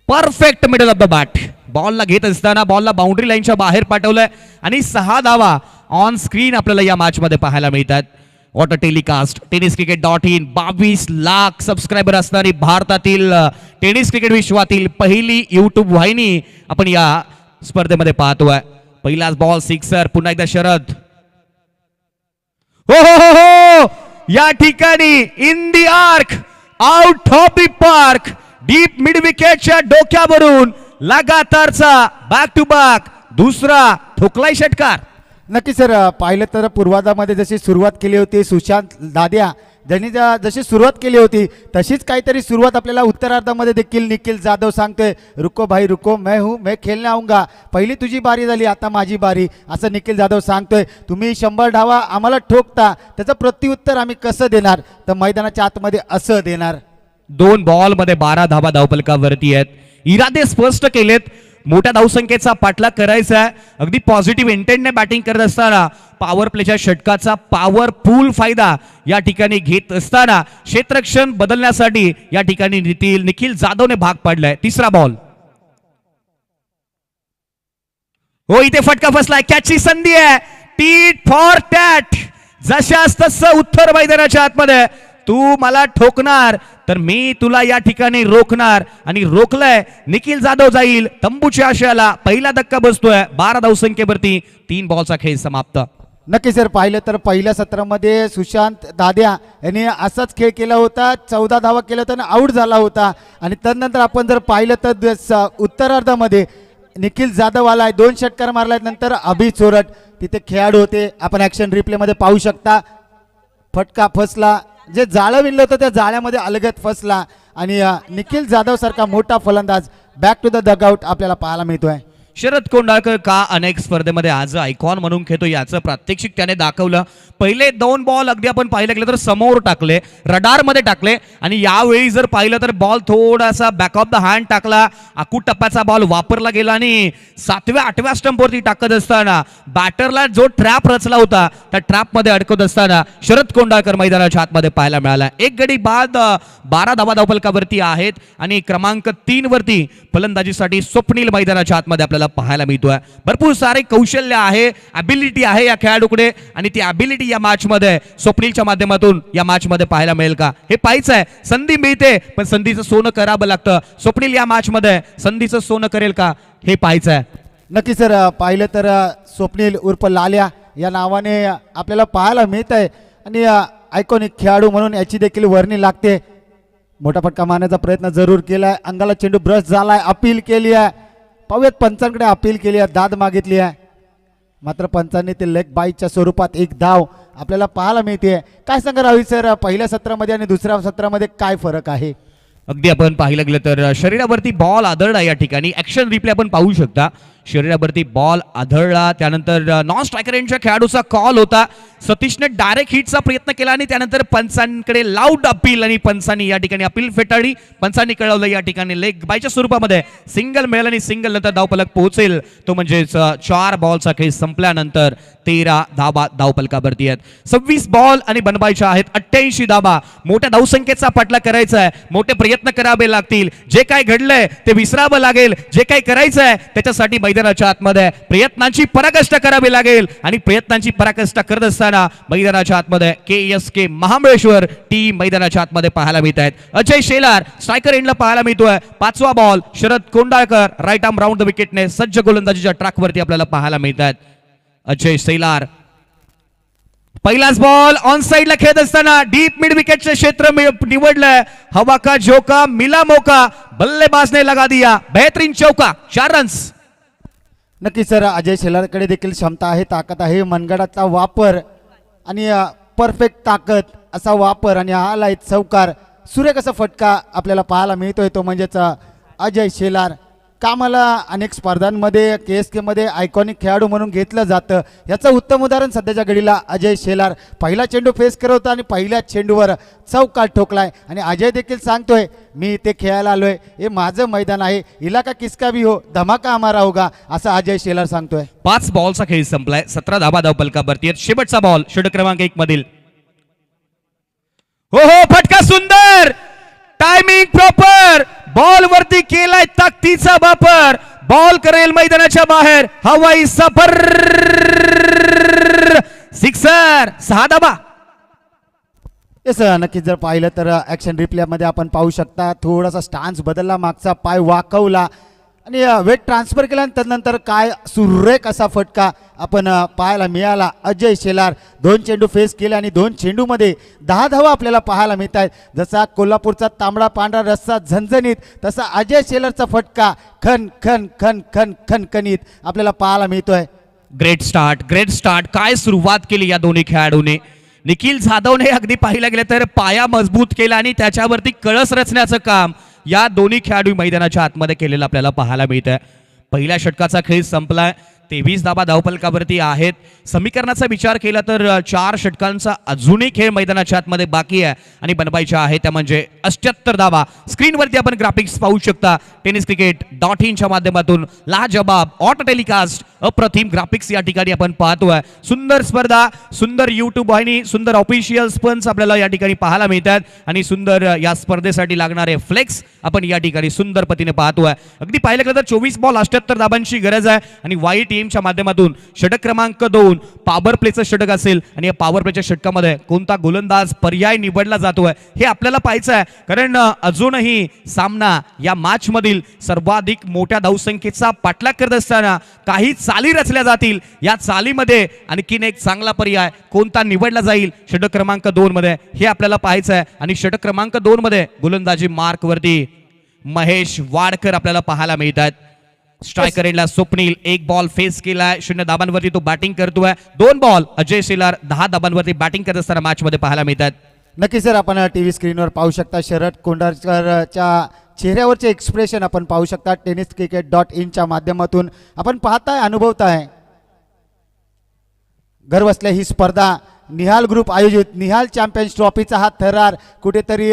perfect middle of the bat. बॉलला घेत असताना बॉलला बाउंड्री लाईनच्या बाहेर पाठवलंय आणि 6 धावा ऑन स्क्रीन आपल्याला या मॅच मध्ये पाहायला मिळतात. Water telecast tenniscricket.in 22 lakh subscriber असणारी भारतातील टेनिस क्रिकेट विश्वातील पहिली युट्यूब वाहिनी आपण या स्पर्धेमध्ये पाहतोय. पहिलाच बॉल सिक्सर. पुन्हा एकदा शरद. हो हो हो हो या ठिकाणी in the arc out of the park deep mid विकेटच्या डोक्यावरून लगातारचा बॅक टू बॅक दुसरा ठोकलाय षटकार. नक्की सर, पाहिलं तर पूर्वार्धामध्ये जशी सुरुवात केली होती सुशांत दाद्या ज्यांनी जशी सुरुवात केली होती तशीच काहीतरी सुरुवात आपल्याला उत्तरार्धामध्ये देखील निखिल जाधव सांगतोय. रुको भाई रुको, मैं हूँ, मैं खेळणे आऊंगा. पहिली तुझी बारी झाली, आता माझी बारी, असं निखिल जाधव सांगतोय. तुम्ही 100 धावा आम्हाला ठोकता, त्याचं प्रत्युत्तर आम्ही कसं देणार, तर मैदानाच्या आतमध्ये असं देणार. 2 बॉल मध्ये 12 धावा धावपलकावरती आहेत. इरादे स्पष्ट केलेत. मोठ्या धावसंख्येचा पाठलाग करायचा आहे. अगदी पॉझिटिव्ह इंटेंटने बॅटिंग करत असताना पॉवर प्लेच्या षटकाचा पॉवरफुल फायदा या ठिकाणी घेत असताना क्षेत्ररक्षण बदलण्यासाठी या ठिकाणी निखिल जाधवने भाग पाडलाय. तिसरा बॉल. हो इथे फटका फसलाय. कॅचची संधी आहे. Tit for tat. जशास तसं उत्तर मैदानाच्या आतमध्ये तू मला ठोकणार तर मी तुला या ठिकाणी रोखणार आणि रोखलंय. निखिल जाधव जाईल तंबूच्या आशयाला. पहिला धक्का बसतोय. 12 धावसंख्येवरती 3 बॉलचा खेळ समाप्त. नक्की सर, पाहिलं तर पहिल्या सत्रामध्ये सुशांत दाद्या यांनी असाच खेळ केला होता. 14 धावा केल्या होत्या आणि आऊट झाला होता. आणि त्यानंतर आपण जर पाहिलं तर उत्तरार्धामध्ये निखिल जाधव आलाय, 2 षटकार मारल्यात. नंतर अभि चोरट तिथे खेळाडू होते, आपण ॲक्शन रिप्लेमध्ये पाहू शकता. फटका फसला, जे जाळं विणलं होतं त्या जाळ्यामध्ये अलगद फसला आणि निखिल जाधव सारखा मोठा फलंदाज बॅक टू द डगआउट आपल्याला पाहायला मिळतोय. शरद कोंडाळकर का अनेक स्पर्धेमध्ये आज आयकॉन म्हणून खेळतो याचं प्रात्यक्षिक त्याने दाखवलं. पहिले 2 बॉल अगदी आपण पाहिलं गेलं तर समोर टाकले, रडारमध्ये टाकले आणि यावेळी जर पाहिलं तर बॉल थोडासा बॅक ऑफ द हँड टाकला. आकूट टप्प्याचा बॉल वापरला गेला आणि 7व्या 8व्या स्टंपवरती टाकत असताना बॅटरला जो ट्रॅप रचला होता त्या ट्रॅपमध्ये अडकत असताना शरद कोंडाळकर मैदानाच्या आतमध्ये पाहायला मिळाला. 1 गडी बाद 12 धावा धावपलकावरती आहेत आणि क्रमांक 3 वरती फलंदाजीसाठी स्वप्नील मैदानाच्या आतमध्ये आपल्याला पाहायला मिळतोय. भरपूर सारे कौशल्य आहे, ॲबिलिटी आहे या खेळाडूकडे आणि ती ॲबिलिटी या मॅच मध्ये स्वप्नीलच्या माध्यमातून या मॅच मध्ये पाहायला मिळेल का हे पाहायचं आहे. संधी मिळते पण संधीचं सोनं करावं लागतं. स्वप्नील या मॅच मध्ये संधीचं सोनं करेल का हे पाहायचं आहे. नक्की सर, पाहिलं तर स्वप्नील उर्फ लाल्या या नावाने आपल्याला पाहायला मिळत आहे आणि आयकॉनिक खेळाडू म्हणून याची देखील वर्णी लागते. मोठा फटका मारण्याचा प्रयत्न जरूर केलाय. अंगाला चेंडू ब्रश झालाय, अपील केली आहे. पाहूयात पंचांकडे अपील केली आहे, दाद मागितली आहे. मात्र पंचांनी ते लेग बाईच्या स्वरूपात 1 धाव आपल्याला पाहायला मिळते. काय सांगा राहुल सर, पहिल्या सत्रामध्ये आणि दुसऱ्या सत्रामध्ये काय फरक आहे? अगदी आपण पाहिलं गेलं तर शरीरावरती बॉल आदळला. या ठिकाणी ऍक्शन रिप्ले आपण पाहू शकता. शरीरावरती बॉल आदळला, त्यानंतर नॉन स्ट्रायकर यांच्या खेळाडूचा कॉल होता. सतीशने डायरेक्ट हिटचा प्रयत्न केला आणि त्यानंतर पंचांकडे लाऊड अपील आणि पंचांनी या ठिकाणी अपील फेटाळली. पंचांनी कळवलं या ठिकाणी लेग बायच्या स्वरूपामध्ये सिंगल मिळेल आणि सिंगल नंतर धावपलक पोहोचेल. तो म्हणजेच 4 बॉलचा खेळ संपल्यानंतर 13 धावा धावपलकावरती आहेत. 26 बॉल आणि बनवायच्या आहेत 88 धावा. मोठ्या धावसंख्येचा पाठलाग करायचा आहे. मोठे प्रयत्न करावे लागतील. जे काय घडलंय ते विसरावं लागेल. जे काय करायचं आहे त्याच्यासाठी मैदानाच्या आतमध्ये प्रयत्नांची पराकाष्ठा करावी लागेल आणि प्रयत्नांची पराकाष्ठा करत असताना मैदानाच्या आतमध्ये KSK महाबळेश्वर टीम मैदानाच्या आतमध्ये पाहायला मिळत आहेत. अजय शेलार स्ट्रायकर एंडला पाहायला मिळतोय. 5वा ball Sharad Kondalkar right arm round the विकेटने सज्ज गोलंदाजीच्या ट्रॅकवरती आपल्याला पाहायला मिळतात. अजय शेलार पहिलाच बॉल ऑन साइडला खेळत असताना डीप मिड विकेटचे क्षेत्र निवडलंय. हवा का झोका मिला मौका, बल्लेबाज ने लगा दिया बेहतरीन चौका. 4 रन्स. नक्की सर, अजय शेलारकडे देखील क्षमता आहे, ताकद आहे. मनगडाचा वापर आणि परफेक्ट ताकद असा वापर आणि हा आलाय चौकार. सुरेख असा फटका आपल्याला पाहायला मिळतोय तो म्हणजेच अजय शेलार कामाला अनेक स्पर्धांमध्ये KSK मध्ये आयकॉनिक खेळाडू म्हणून घेतलं जातं. याचं उत्तम उदाहरण सध्याच्या घडीला अजय शेलार. पहिला चेंडू फेस करत होता आणि पहिल्याच चेंडूवर चौकार ठोकलाय आणि अजय देखील सांगतोय मी इथे खेळायला आलोय, हे माझं मैदान आहे, इलाका किसका भी हो धमाका हमारा होगा, असं अजय शेलार सांगतोय. 5 बॉलचा खेळ संपलाय. 17 धाबा धावपलकावरती आहेत. शेवटचा बॉल षटक क्रमांक 1 मधील. हो हो, फटका सुंदर, टायमिंग प्रॉपर, बॉल वरती केलाय ताकदीचा वापर, बॉल करेल मैदानाच्या बाहेर, हवाई सफर, सिक्सर, 6 धाबा. येस, नक्कीच जर पाहिलं तर ॲक्शन रिप्लेमध्ये आपण पाहू शकता थोडासा स्टान्स बदलला, मागचा पाय वाकवला आणि वेट ट्रान्सफर केला आणि त्यानंतर काय सुरेख असा फटका आपण पाहायला मिळाला. अजय शेलार 2 चेंडू फेस केले आणि 2 चेंडूमध्ये 10 धावा आपल्याला पाहायला मिळत आहेत. जसा कोल्हापूरचा तांबडा पांढरा रस्सा झणझणीत, तसा अजय शेलारचा फटका खन खन खन खन खनखनीत आपल्याला पाहायला मिळतोय. Great start. काय सुरुवात केली या दोन्ही खेळाडूने. निखिल जाधवने अगदी पाहिलं गेलं तर पाया मजबूत केला आणि त्याच्यावरती कळस रचण्याचं काम या दोन्ही खेळाडू मैदानाच्या आतमध्ये केलेलं आपल्याला पाहायला मिळतंय. पहिल्या षटकाचा खेळ संपलाय. 23 धाबा धावपलकावरती आहेत. समीकरणाचा विचार केला तर 4 षटकांचा अजूनही खेळ मैदानाच्या आतमध्ये बाकी आहे आणि बनवायच्या आहे, त्या म्हणजे 78 धावा. स्क्रीनवरती आपण ग्राफिक्स पाहू शकता. tenniscricket.in च्या माध्यमातून लाजवाब ऑटो टेलिकास्ट, अप्रतिम ग्राफिक्स या ठिकाणी आपण पाहतोय. सुंदर स्पर्धा, सुंदर युट्यूब वाहिनी, सुंदर ऑफिशियल स्पन्स आपल्याला या ठिकाणी पाहायला मिळतात आणि सुंदर या स्पर्धेसाठी लागणारे फ्लेक्स आपण या ठिकाणी सुंदर पद्धतीने पाहतोय. अगदी पाहिलं गेलं तर 24 बॉल 78 धाबांची गरज आहे आणि वाई टीमच्या माध्यमातून षटक क्रमांक 2 पॉवर प्लेचं षटक असेल आणि या पॉवर प्लेच्या षटकामध्ये कोणता गोलंदाज पर्याय निवडला जातोय हे आपल्याला पाहायचं आहे, कारण अजूनही सामना या मॅच मधील सर्वाधिक मोठ्या धावसंख्येचा पाठलाग करत असताना काही चाली रचल्या जातील. या चालीमध्ये आणखीन एक चांगला पर्याय कोणता निवडला जाईल षटक क्रमांक 2 मध्ये हे आपल्याला पाहायचं आहे. आणि षटक क्रमांक 2 मध्ये गोलंदाजी मार्क वरती महेश वाडकर आपल्याला पाहायला मिळतात. स्ट्रायकर एंडला स्वप्नील 1 बॉल फेस केलाय, 0 धाबांवरती तो बॅटिंग करतोय. 2 बॉल अजय शेलार 10 धाबांवरती बॅटिंग करत असताना मॅच मध्ये पाहायला मिळतात. नक्की सर, आपण टीव्ही स्क्रीनवर पाहू शकता शरद कोंडारकरच्या चेहऱ्यावरचे एक्सप्रेशन आपण पाहू शकता. tenniscricket.in च्या माध्यमातून आपण पाहताय, अनुभवताय. घर बसल्या ही स्पर्धा निहाल ग्रुप आयोजित निहाल चॅम्पियन्स ट्रॉफीचा हा थरार कुठेतरी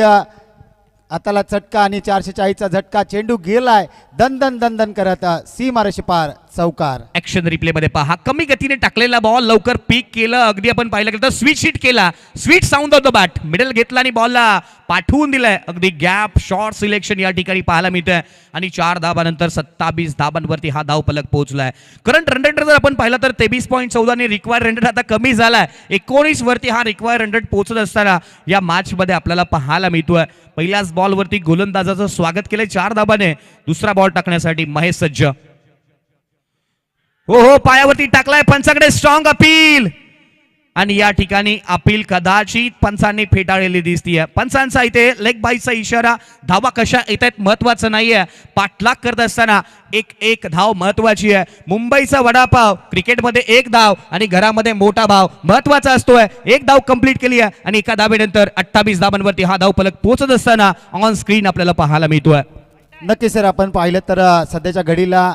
आताला चटका आणि 440चा झटका, चेंडू गेलाय दन दन करत सीमारेषे पार, चौकार. ऍक्शन रिप्ले मध्ये पहा, कमी गतीने टाकलेला बॉल लवकर पीक केलं. अगदी आपण पाहिलं गेलं तर स्वीट शीट केला, sweet sound of the bat, middle घेतला आणि बॉलला पाठवून दिलाय. अगदी गॅप शॉर्ट सिलेक्शन या ठिकाणी पाहायला मिळतंय आणि 4 धाबानंतर 27 धाबांवरती हा धाव फलक पोहोचलाय. करंट रन रेट जर आपण पाहिलं तर 23.14 ने रिक्वायर रन रेट आता कमी झालाय. 19 वरती हा रिक्वायर रन रेट पोहोचत असताना या मॅच मध्ये आपल्याला पाहायला मिळतोय. पहिल्याच बॉल वरती गोलंदाजाचं स्वागत केलंय 4 धाबाने. दुसरा बॉल टाकण्यासाठी महेश सज्ज. हो, पायावरती टाकलाय, पंचाकडे स्ट्रॉंग अपील आणि या ठिकाणी अपील कदाचित पंचांनी फेटाळलेली दिसतीये. पंचांचा इथे लेग बाईचा इशारा. धावा कशा येत आहेत महत्वाचं नाहीये, पाठलाग करत असताना एक धाव महत्वाची आहे. मुंबईचा वडापाव क्रिकेटमध्ये 1 धाव आणि घरामध्ये मोठा भाव महत्वाचा असतोय. 1 धाव कंप्लीट केली आहे आणि एका धावेनंतर 28 धावांवरती हा धाव फलक पोहोचत असताना ऑन स्क्रीन आपल्याला पाहायला मिळतोय. नक्की सर, आपण पाहिलं तर सध्याच्या घडीला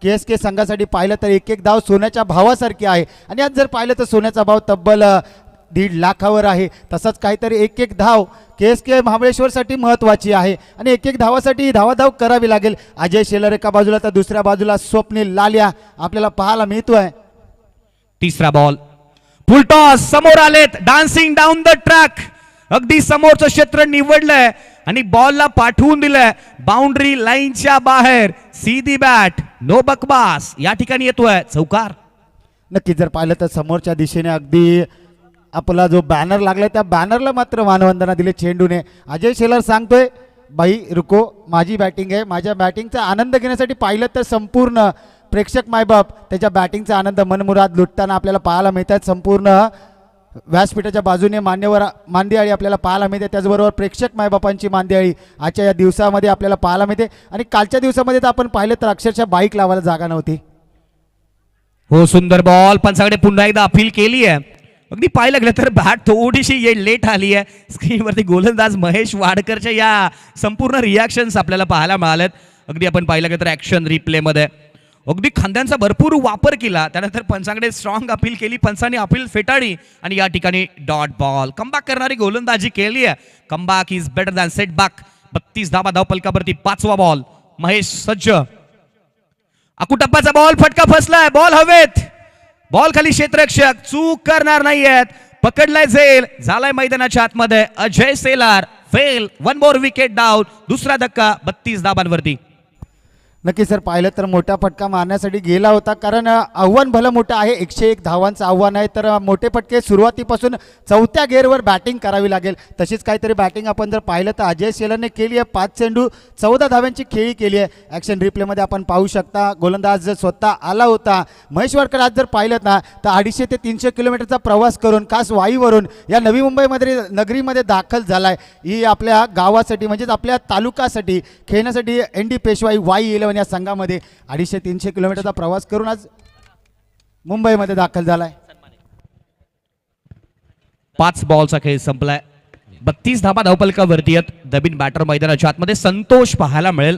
KSK संघासाठी पाहिलं तर 1 धाव सोन्याच्या भावासारखी आहे आणि आज जर पाहिलं तर सोन्याचा भाव तब्बल 1.5 लाखावर आहे. तसंच काहीतरी 1 धाव KSK महाबळेश्वरसाठी महत्त्वाची आहे आणि 1 धावासाठी धावाधाव करावी लागेल. अजय शेलार एका बाजूला तर दुसऱ्या बाजूला स्वप्नील लाल्या आपल्याला पाहायला मिळतोय. तिसरा बॉल फुल टॉस, समोर आलेत, डान्सिंग डाऊन द ट्रॅक. अगदी समोरचं क्षेत्र निवडलंय आणि बॉलला पाठवून दिलंय बाउंड्री लाईनच्या बाहेर. सीधी बॅट, नो बकवास या ठिकाणी येतोय, चौकार. नक्की जर पाहिलं तर समोरच्या दिशेने अगदी आपला जो बॅनर लागलाय त्या बॅनरला मात्र मानवंदना दिली चेंडूने. अजय शेलार सांगतोय बाई रुको, माझी बॅटिंग आहे, माझ्या बॅटिंगचा आनंद घेण्यासाठी पाहिलं तर संपूर्ण प्रेक्षक मायबाप त्याच्या बॅटिंगचा आनंद मनमुराद लुटताना आपल्याला पाहायला मिळतात. संपूर्ण व्यासपीठाच्या बाजूने मान्यवर मांदियाळी आपल्याला पाहायला मिळते, त्याचबरोबर प्रेक्षक मायबापांची मांदियाळी आजच्या या दिवसामध्ये आपल्याला पाहायला मिळते. आणि कालच्या दिवसामध्ये तर आपण पाहिलं तर अक्षरशः बाईक लावायला जागा नव्हती. हो, सुंदर बॉल, पंचाकडे पुन्हा एकदा अपील केली आहे. अगदी पाहायला गेलं तर बॅट थोडीशी लेट आली आहे. स्क्रीनवरती गोलंदाज महेश वाडकरच्या या संपूर्ण रिॲक्शन्स आपल्याला पाहायला मिळाल्यात. अगदी आपण पाहिलं गेलं तर ॲक्शन रिप्लेमध्ये अगदी खांद्यांचा भरपूर वापर केला, त्यानंतर पंचांकडे स्ट्रॉंग अपील केली, पंचांनी अपील फेटाळली आणि या ठिकाणी डॉट बॉल. कमबॅक करणारी गोलंदाजी केली आहे. Comeback is better than set back. 32 धावा धावपलकावरती 5वा बॉल. महेश सज्ज. अकुटप्पाचा बॉल फटका फसलाय, बॉल हवेत, बॉल खाली क्षेत्ररक्षक चूक करणार नाहीयेत, पकडलाय झेल, झालाय मैदानाच्या आतमध्ये. Ajay Selar fail, 1 more wicket down. दुसरा धक्का 32 धाबांवरती. नक्की सर, पाहिलं तर मोठा फटका मारण्यासाठी गेला होता, कारण आव्हान भलं मोठं आहे. 101 धावांचं आव्हान आहे, तर मोठे फटके सुरुवातीपासून 4थ्या गेअरवर बॅटिंग करावी लागेल. तशीच काहीतरी बॅटिंग आपण जर पाहिलं तर अजय सेलरने केली आहे. 5 चेंडू 14 धाव्यांची खेळी केली आहे. ॲक्शन रिप्लेमध्ये आपण पाहू शकता गोलंदाज स्वतः आला होता. महेश वाडकर आज जर पाहिलं ना तर 250 ते 300 किलोमीटरचा प्रवास करून खास वाईवरून या नवी मुंबईमध्ये नगरीमध्ये दाखल झाला आहे. ही आपल्या गावासाठी म्हणजेच आपल्या तालुक्यासाठी खेळण्यासाठी ND पेशवाई वाई 11 या संघामध्ये 250-300 किलोमीटरचा प्रवास करून आज मुंबईमध्ये दाखल झालाय. 5 बॉलचा खेळ संपलाय. 32 धाबा धावपलकावरती आहेत. नवीन बॅटर मैदानाच्या आतमध्ये संतोष पाहायला मिळेल.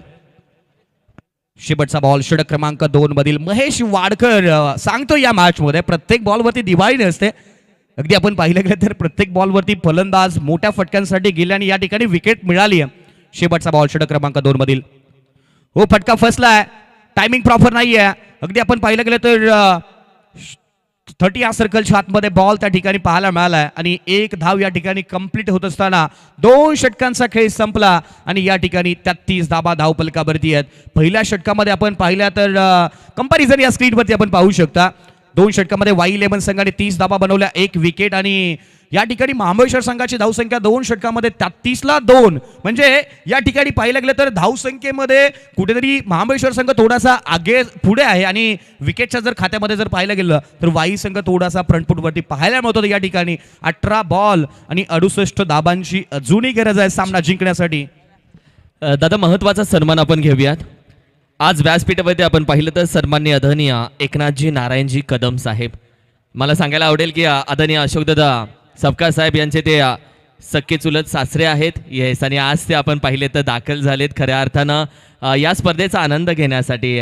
शेवटचा बॉल षटक क्रमांक 2 मधील महेश वाडकर सांगतो या मॅच मध्ये प्रत्येक बॉलवरती दिवाळी नसते. अगदी आपण पाहिलं गेलं तर प्रत्येक बॉलवरती फलंदाज मोठ्या फटक्यांसाठी गेले आणि या ठिकाणी विकेट मिळाली आहे. शेवटचा बॉल षटक क्रमांक 2 मधील. हो, फटका फसलाय, टायमिंग प्रॉपर नाहीये. अगदी आपण पाहिलं गेलं तर 30 या सर्कलच्या आतमध्ये बॉल त्या ठिकाणी पाहायला मिळालाय आणि 1 धाव या ठिकाणी कंप्लीट होत असताना 2 षटकांचा खेळ संपला आणि या ठिकाणी 33 धाबा धावपलकावरती आहेत. पहिल्या षटकामध्ये आपण पाहिल्या तर कंपॅरिझन या स्क्रीनवरती आपण पाहू शकता. 2 षटकामध्ये वाई 11 संघाने 30 धाबा बनवल्या, 1 विकेट आणि या ठिकाणी महाबळेश्वर संघाची धावसंख्या 2 षटकामध्ये 33ला 2. म्हणजे या ठिकाणी पाहिलं गेलं तर धावसंख्येमध्ये कुठेतरी महाबळेश्वर संघ थोडासा आगे पुढे आहे आणि विकेटच्या जर खात्यामध्ये जर पाहिलं गेलं तर वाई संघ थोडासा फ्रंटफुटवरती पाहायला मिळतो. या ठिकाणी 18 बॉल आणि 68 धाबांची अजूनही गरज आहे सामना जिंकण्यासाठी. दादा, महत्वाचा सन्मान आपण घेऊयात. आज व्यासपीठावरती आपण पाहिलं तर सन्माननीय आदरणीय एकनाथजी नारायणजी कदम साहेब. मला सांगायला आवडेल की आदरणीय अशोकदादा सपकाळ साहेब यांचे ते सख्खे चुलत सासरे आहेत. येस, आणि आज ते आपण पाहिले तर दाखल झालेत खऱ्या अर्थानं या स्पर्धेचा आनंद घेण्यासाठी,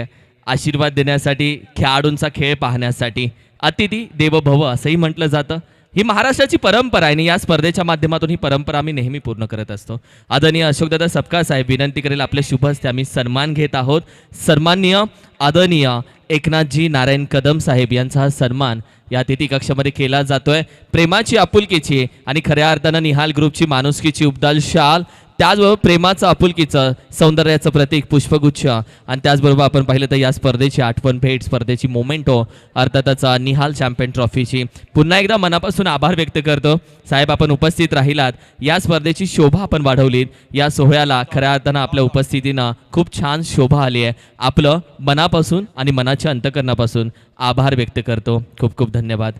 आशीर्वाद देण्यासाठी, खेळाडूंचा खेळ पाहण्यासाठी. अतिथी देवो भव असंही म्हटलं जातं. ही महाराष्ट्राची परंपरा आहे आणि या स्पर्धेच्या माध्यमातून ही परंपरा आम्ही नेहमी पूर्ण करत असतो. आदरणीय अशोकदादा सपकाळ साहेब, विनंती करेल आपले शुभ हस्ते आम्ही सन्मान घेत आहोत. सन्माननीय आदरणीय एकनाथजी नारायण कदम साहेब यांचा हा सन्मान या अतिथी कक्षामध्ये केला जातोय. प्रेमाची, आपुलकीची आणि खऱ्या अर्थानं निहाल ग्रुपची माणुसकीची उबदार शाल, त्याचबरोबर प्रेमाचं, आपुलकीचं, सौंदर्याचं प्रतीक पुष्पगुच्छ आणि त्याचबरोबर आपण पाहिलं तर या स्पर्धेची आठवण भेट, स्पर्धेची मोमेंटो, अर्थातच निहाल चॅम्पियन ट्रॉफीची. पुन्हा एकदा मनापासून आभार व्यक्त करतो साहेब, आपण उपस्थित राहिलात, या स्पर्धेची शोभा आपण वाढवलीत. या सोहळ्याला खऱ्या अर्थानं आपल्या उपस्थितीनं खूप छान शोभा आली आहे. आपलं मनापासून आणि मनाच्या अंतकरणापासून आभार व्यक्त करतो. खूप खूप धन्यवाद.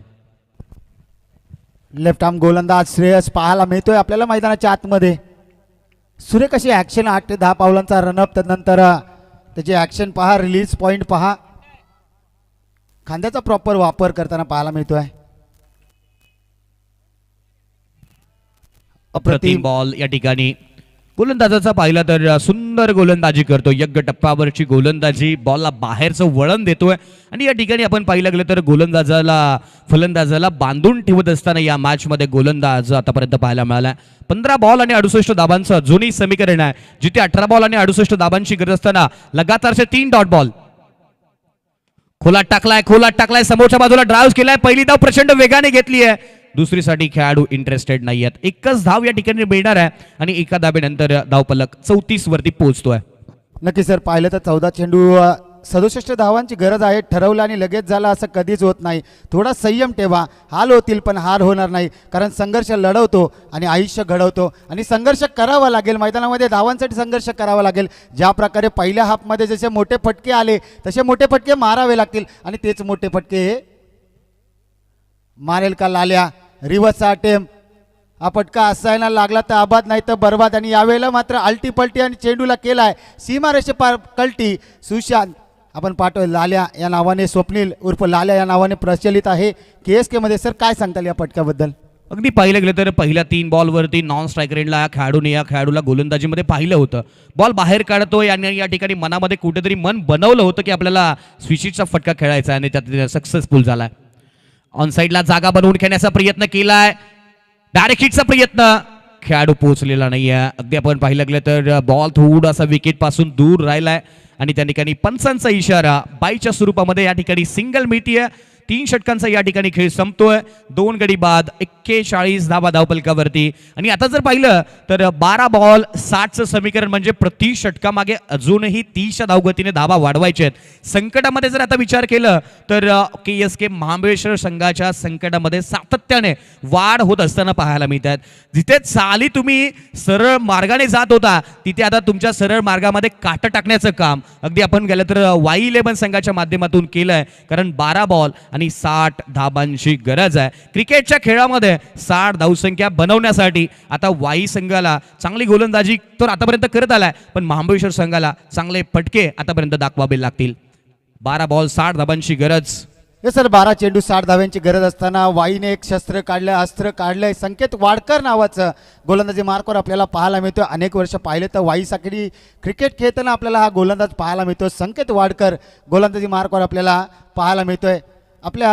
लेफ्ट आर्म गोलंदाज श्रेयस पाहायला मिळतोय आपल्याला मैदानाच्या आतमध्ये. सुरेख अशी ॲक्शन 8 ते 10 पावलांचा रनअप, त्यानंतर त्याची ॲक्शन पहा, रिलीज पॉईंट पहा, खांद्याचा प्रॉपर वापर करताना पाहायला मिळतोय. अप्रतिम बॉल या ठिकाणी गोलंदाजाचा पाहिला तर सुंदर गोलंदाजी करतो. योग्य टप्प्यावरची गोलंदाजी, बॉलला बाहेरचं वळण देतोय आणि या ठिकाणी आपण पाहिलं गेलं तर फलंदाजाला बांधून ठेवत असताना या मॅच मध्ये गोलंदाज आतापर्यंत पाहायला मिळाला. 15 बॉल आणि 68 धाबांचं अजूनही समीकरण आहे, जिथे 18 बॉल आणि 68 धाबांची गरज असताना लगातारचे 3 डॉट बॉल. खोलात टाकलाय, समोरच्या बाजूला ड्राईव्ह केलाय, पहिली धाव प्रचंड वेगाने घेतली आहे. दुसरीसाठी खेळाडू इंटरेस्टेड नाही आहेत. एकच धाव या ठिकाणी मिळणार आहे आणि एका धावेनंतर धावपलक 34 वरती पोहोचतोय. नक्की सर, पाहिलं तर 14 चेंडू 67 धावांची गरज आहे. ठरवलं आणि लगेच झालं असं कधीच होत नाही. थोडा संयम ठेवा, हाल होतील पण हार होणार नाही, कारण संघर्ष लढवतो आणि आयुष्य घडवतो आणि संघर्ष करावा लागेल. मैदानामध्ये धावांसाठी संघर्ष करावा लागेल. ज्या प्रकारे पहिल्या हाफमध्ये जसे मोठे फटके आले तसे मोठे फटके मारावे लागतील आणि तेच मोठे फटके हे मारेल का लाल्या. रिव्हर्सचा अटेम्प्ट, हा फटका असायला लागला तर आबाद नाही तर बर्बाद, आणि यावेळेला मात्र आलटी पलटी आणि चेंडूला केलाय सीमारेषे पार कलटी. सुशांत आपण पाठवलं लाल्या या नावाने, स्वप्नील उर्फ लाल्या या नावाने प्रचलित आहे KSK मध्ये. सर काय सांगताल या फटक्याबद्दल? अगदी पाहिलं गेलं तर पहिल्या 3 बॉलवरती नॉन स्ट्राईक रेंजला या खेळाडूला गोलंदाजीमध्ये पाहिलं होतं. बॉल बाहेर काढतोय आणि या ठिकाणी मनामध्ये कुठेतरी मन बनवलं होतं की आपल्याला स्विचिटचा फटका खेळायचा आणि त्यात सक्सेसफुल झालाय. ऑन साईडला जागा बनवून खेळण्याचा प्रयत्न केलाय, डायरेक्ट हिटचा प्रयत्न, खेळाडू पोहोचलेला नाहीये. अगदी आपण पाहिलं गेलं तर बॉल थोडासा विकेट पासून दूर राहिलाय आणि त्या ठिकाणी पंचांचा इशारा बाईच्या स्वरूपामध्ये या ठिकाणी सिंगल मिळतीये. 3 षटकांचा या ठिकाणी खेळ संपतोय. 2 गडी बाद, 41 धावा धावपलकावरती. आणि आता जर पाहिलं तर 12 बॉल 60चं समीकरण म्हणजे प्रति षटकामागे अजूनही 30च्या धावगतीने धावा वाढवायचे आहेत. संकटामध्ये जर आता विचार केलं तर KSK महाबळेश्वर संघाच्या संकटामध्ये सातत्याने वाढ होत असताना पाहायला मिळतात. जिथे चाली तुम्ही सरळ मार्गाने जात होता तिथे आता तुमच्या सरळ मार्गामध्ये काटा टाकण्याचं काम अगदी आपण गेलं तर Y11 संघाच्या माध्यमातून केलंय. कारण 12 बॉल आणि 60 धाबांची गरज आहे. क्रिकेटच्या खेळामध्ये 60 धावसंख्या बनवण्यासाठी आता वाई संघाला चांगली गोलंदाजी तर आतापर्यंत करत आलाय, पण महाबळेश्वर संघाला चांगले फटके आतापर्यंत दाखवावे लागतील. 12 बॉल 60 धाबांची गरज. हे सर 12 चेंडू 60 धाव्यांची गरज असताना वाईने एक शस्त्र काढलं, अस्त्र काढलंय. संकेत वाडकर नावाचं गोलंदाजी मार्कवर आपल्याला पाहायला मिळतो. अनेक वर्ष पाहिले तर वाईसाठी क्रिकेट खेळताना आपल्याला हा गोलंदाज पाहायला मिळतो. संकेत वाडकर गोलंदाजी मार्कवर आपल्याला पाहायला मिळतोय. आपल्या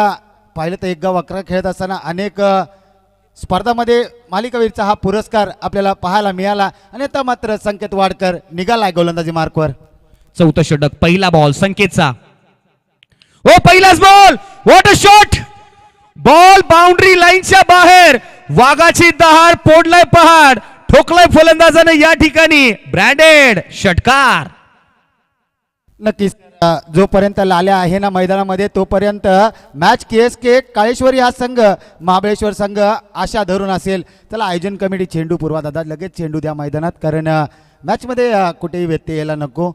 पाहिलं तर एक गाव अकरा खेळत असताना अनेक स्पर्धामध्ये मालिकावीरचा हा पुरस्कार आपल्याला पाहायला मिळाला आणि आता मात्र संकेत वाडकर निघालाय गोलंदाजी मार्कवर. 4थं षटक, पहिला बॉल संकेतचा. ओ पहिलाच ball, what a shot. Ball boundary लाईनच्या बाहेर, वाघाची दहाड, पोडलाय पहाड, ठोकलाय फलंदाजाने या ठिकाणी ब्रँडेड षटकार. नक्कीच जोपर्यंत लाल्या आहे ना मैदानामध्ये तोपर्यंत मॅच KSK काळेश्वरी हा संघ महाबळेश्वर संघ आशा धरून असेल. त्याला आयोजन कमिटी चेंडू पुरवा दादा, लगेच चेंडू द्या मैदानात, कारण मॅचमध्ये कुठेही व्यत्यय यायला नको.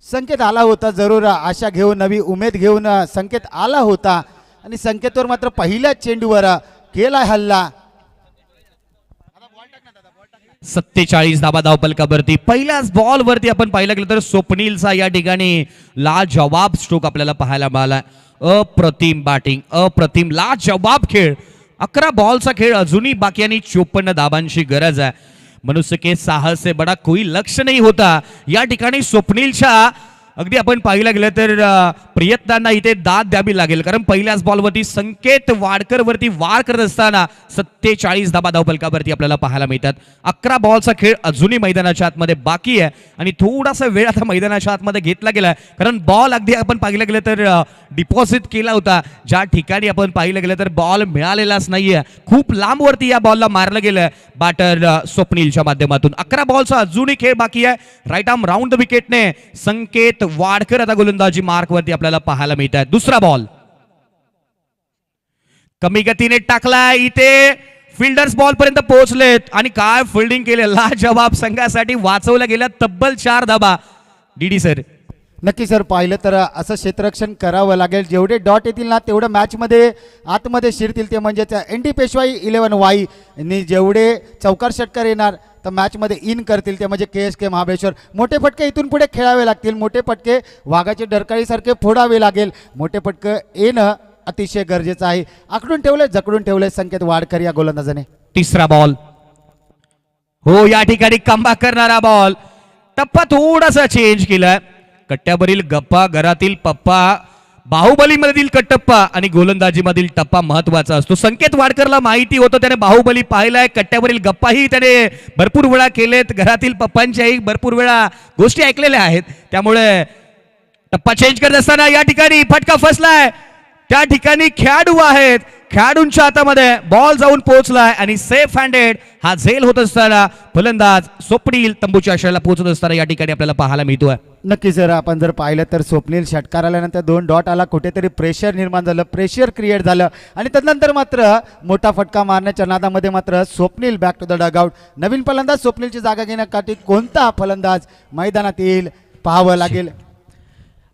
संकेत आला होता जरूर, आशा घेऊन नवी उमेद घेऊन संकेत आला होता आणि संकेतवर मात्र पहिल्याच चेंडूवर केला हल्ला. 47 धाबा धावपलकावरती. पहिल्याच बॉल वरती आपण पाहिलं गेलं तर स्वप्नीलचा या ठिकाणी लाजवाब स्ट्रोक आपल्याला पाहायला मिळाला. अप्रतिम बॅटिंग, अप्रतिम लाजवाब खेळ. 11 बॉलचा खेळ अजूनही बाकी आणि 54 धाबांची गरज आहे. मनुष्य के साहस से बडा कोई लक्ष नाही होता. या ठिकाणी स्वप्नीलच्या अगदी आपण पाहिलं गेलं तर प्रयत्नांना इथे दाद द्यावी लागेल, कारण पहिल्याच बॉलवरती संकेत वाडकर वरती वार करत असताना 47 धाबा धावपलकावरती आपल्याला पाहायला मिळतात. 11 बॉलचा खेळ अजूनही मैदानाच्या आतमध्ये बाकी आहे आणि थोडासा वेळ आता मैदानाच्या आतमध्ये घेतला गेला, कारण बॉल अगदी आपण पाहिलं गेलं तर डिपॉझिट केला होता ज्या ठिकाणी आपण पाहिलं गेलं तर बॉल मिळालेलाच नाहीये. खूप लांब वरती या बॉलला मारलं गेलं बॅटर स्वप्नीलच्या माध्यमातून. 11 बॉलचा अजूनही खेळ बाकी आहे. राईट आर्म राऊंड द विकेटने संकेत वाडकर आता गोलंदाजी मार्क वरती आपल्याला पाहायला मिळत आहे. दुसरा बॉल कमी गतीने टाकलाय, इथे फिल्डर्स बॉल पर्यंत पोहोचलेत आणि काय फिल्डिंग केले. लाजवाब संघासाठी वाचवल्या गेल्या तब्बल 4 धाबा. DD sir. नक्की सर, पाहिलं तर असं क्षेत्ररक्षण करावं लागेल. जेवढे डॉट येतील ना तेवढं मॅचमध्ये आतमध्ये शिरतील, ते म्हणजेच ND पेशवाई 11 वाई आणि जेवढे चौकार षटकार येणार तर मॅचमध्ये इन करतील ते म्हणजे KSK महाबळेश्वर. मोठे फटके इथून पुढे खेळावे लागतील. मोठे फटके वाघाचे डरकाळीसारखे फोडावे लागेल. मोठे फटके येणं अतिशय गरजेचं आहे. आकडून ठेवले, जकडून ठेवले संकेत वाडकर या गोलंदाजाने. तिसरा बॉल, हो या ठिकाणी कमबॅक करणारा बॉल. टप्पा थोडासा चेंज केलाय. कट्ट्यावरील गप्पा, घरातील पप्पा, बाहुबली मधील कट्टप्पा आणि गोलंदाजी मधील टप्पा महत्वाचा असतो. संकेत वाडकरला माहिती होतं, त्याने बाहुबली पाहिलाय, कट्ट्यावरील गप्पाही त्याने भरपूर वेळा केलेत, घरातील पप्पांच्याही भरपूर वेळा गोष्टी ऐकलेल्या आहेत. त्यामुळे टप्पा चेंज करत असताना या ठिकाणी फटका फसलाय. त्या ठिकाणी खेळाडू आहेत, खेळाडूंच्या हातामध्ये बॉल जाऊन पोहोचलाय आणि सेफ हँडेड हा झेल होत असताना फलंदाज स्वप्नील तंबूच्या आशयाला पोहोचत असताना या ठिकाणी आपल्याला पाहायला मिळतोय. नक्की सर, आपण जर पाहिलं तर स्वप्नील षटकार आल्यानंतर 2 डॉट आला, कुठेतरी प्रेशर निर्माण झालं, प्रेशर क्रिएट झालं आणि त्यानंतर मात्र मोठा फटका मारण्याच्या नादामध्ये मात्र Swapnil back to the dugout. नवीन फलंदाज स्वप्नीलची जागा घेण्यासाठी कोणता फलंदाज मैदानात येईल पाहावं लागेल.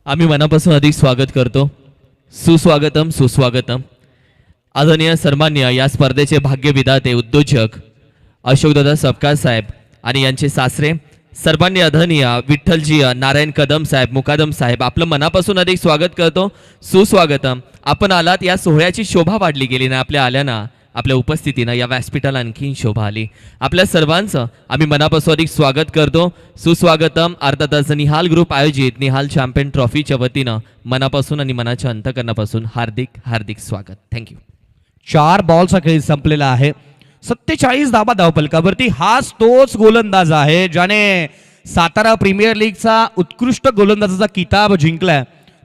आम्ही मनापासून अधिक स्वागत करतो. सुस्वागतम सुस्वागतम. आदरणीय सन्मान्य या स्पर्धेचे भाग्य विधाते उद्योजक अशोकदादा सपकाळ साहेब आणि यांचे सासरे सर्वांनी आदरणीय विठ्ठलजी नारायण कदम साहेब मुकादम साहेब, आपलं मनापासून अधिक स्वागत करतो. सुस्वागतम. आपण आलात, या सोहळ्याची शोभा वाढली गेली ना आपल्या आल्याना. आपल्या उपस्थितीनं या व्यासपीठाला आणखीन शोभा आली. आपल्या सर्वांचं आम्ही मनापासून स्वागत करतो. सुस्वागतम. अर्थातच निहाल ग्रुप आयोजित निहाल चॅम्पियन ट्रॉफीच्या वतीनं मनापासून आणि मनाच्या अंतकरणापासून हार्दिक हार्दिक स्वागत. थँक्यू. 4 बॉलचा खेळ संपलेला आहे. 47 धाबा धावफलकावरती. हाच तोच गोलंदाज आहे ज्याने सातारा प्रीमियर लीगचा उत्कृष्ट गोलंदाजाचा किताब जिंकलाय.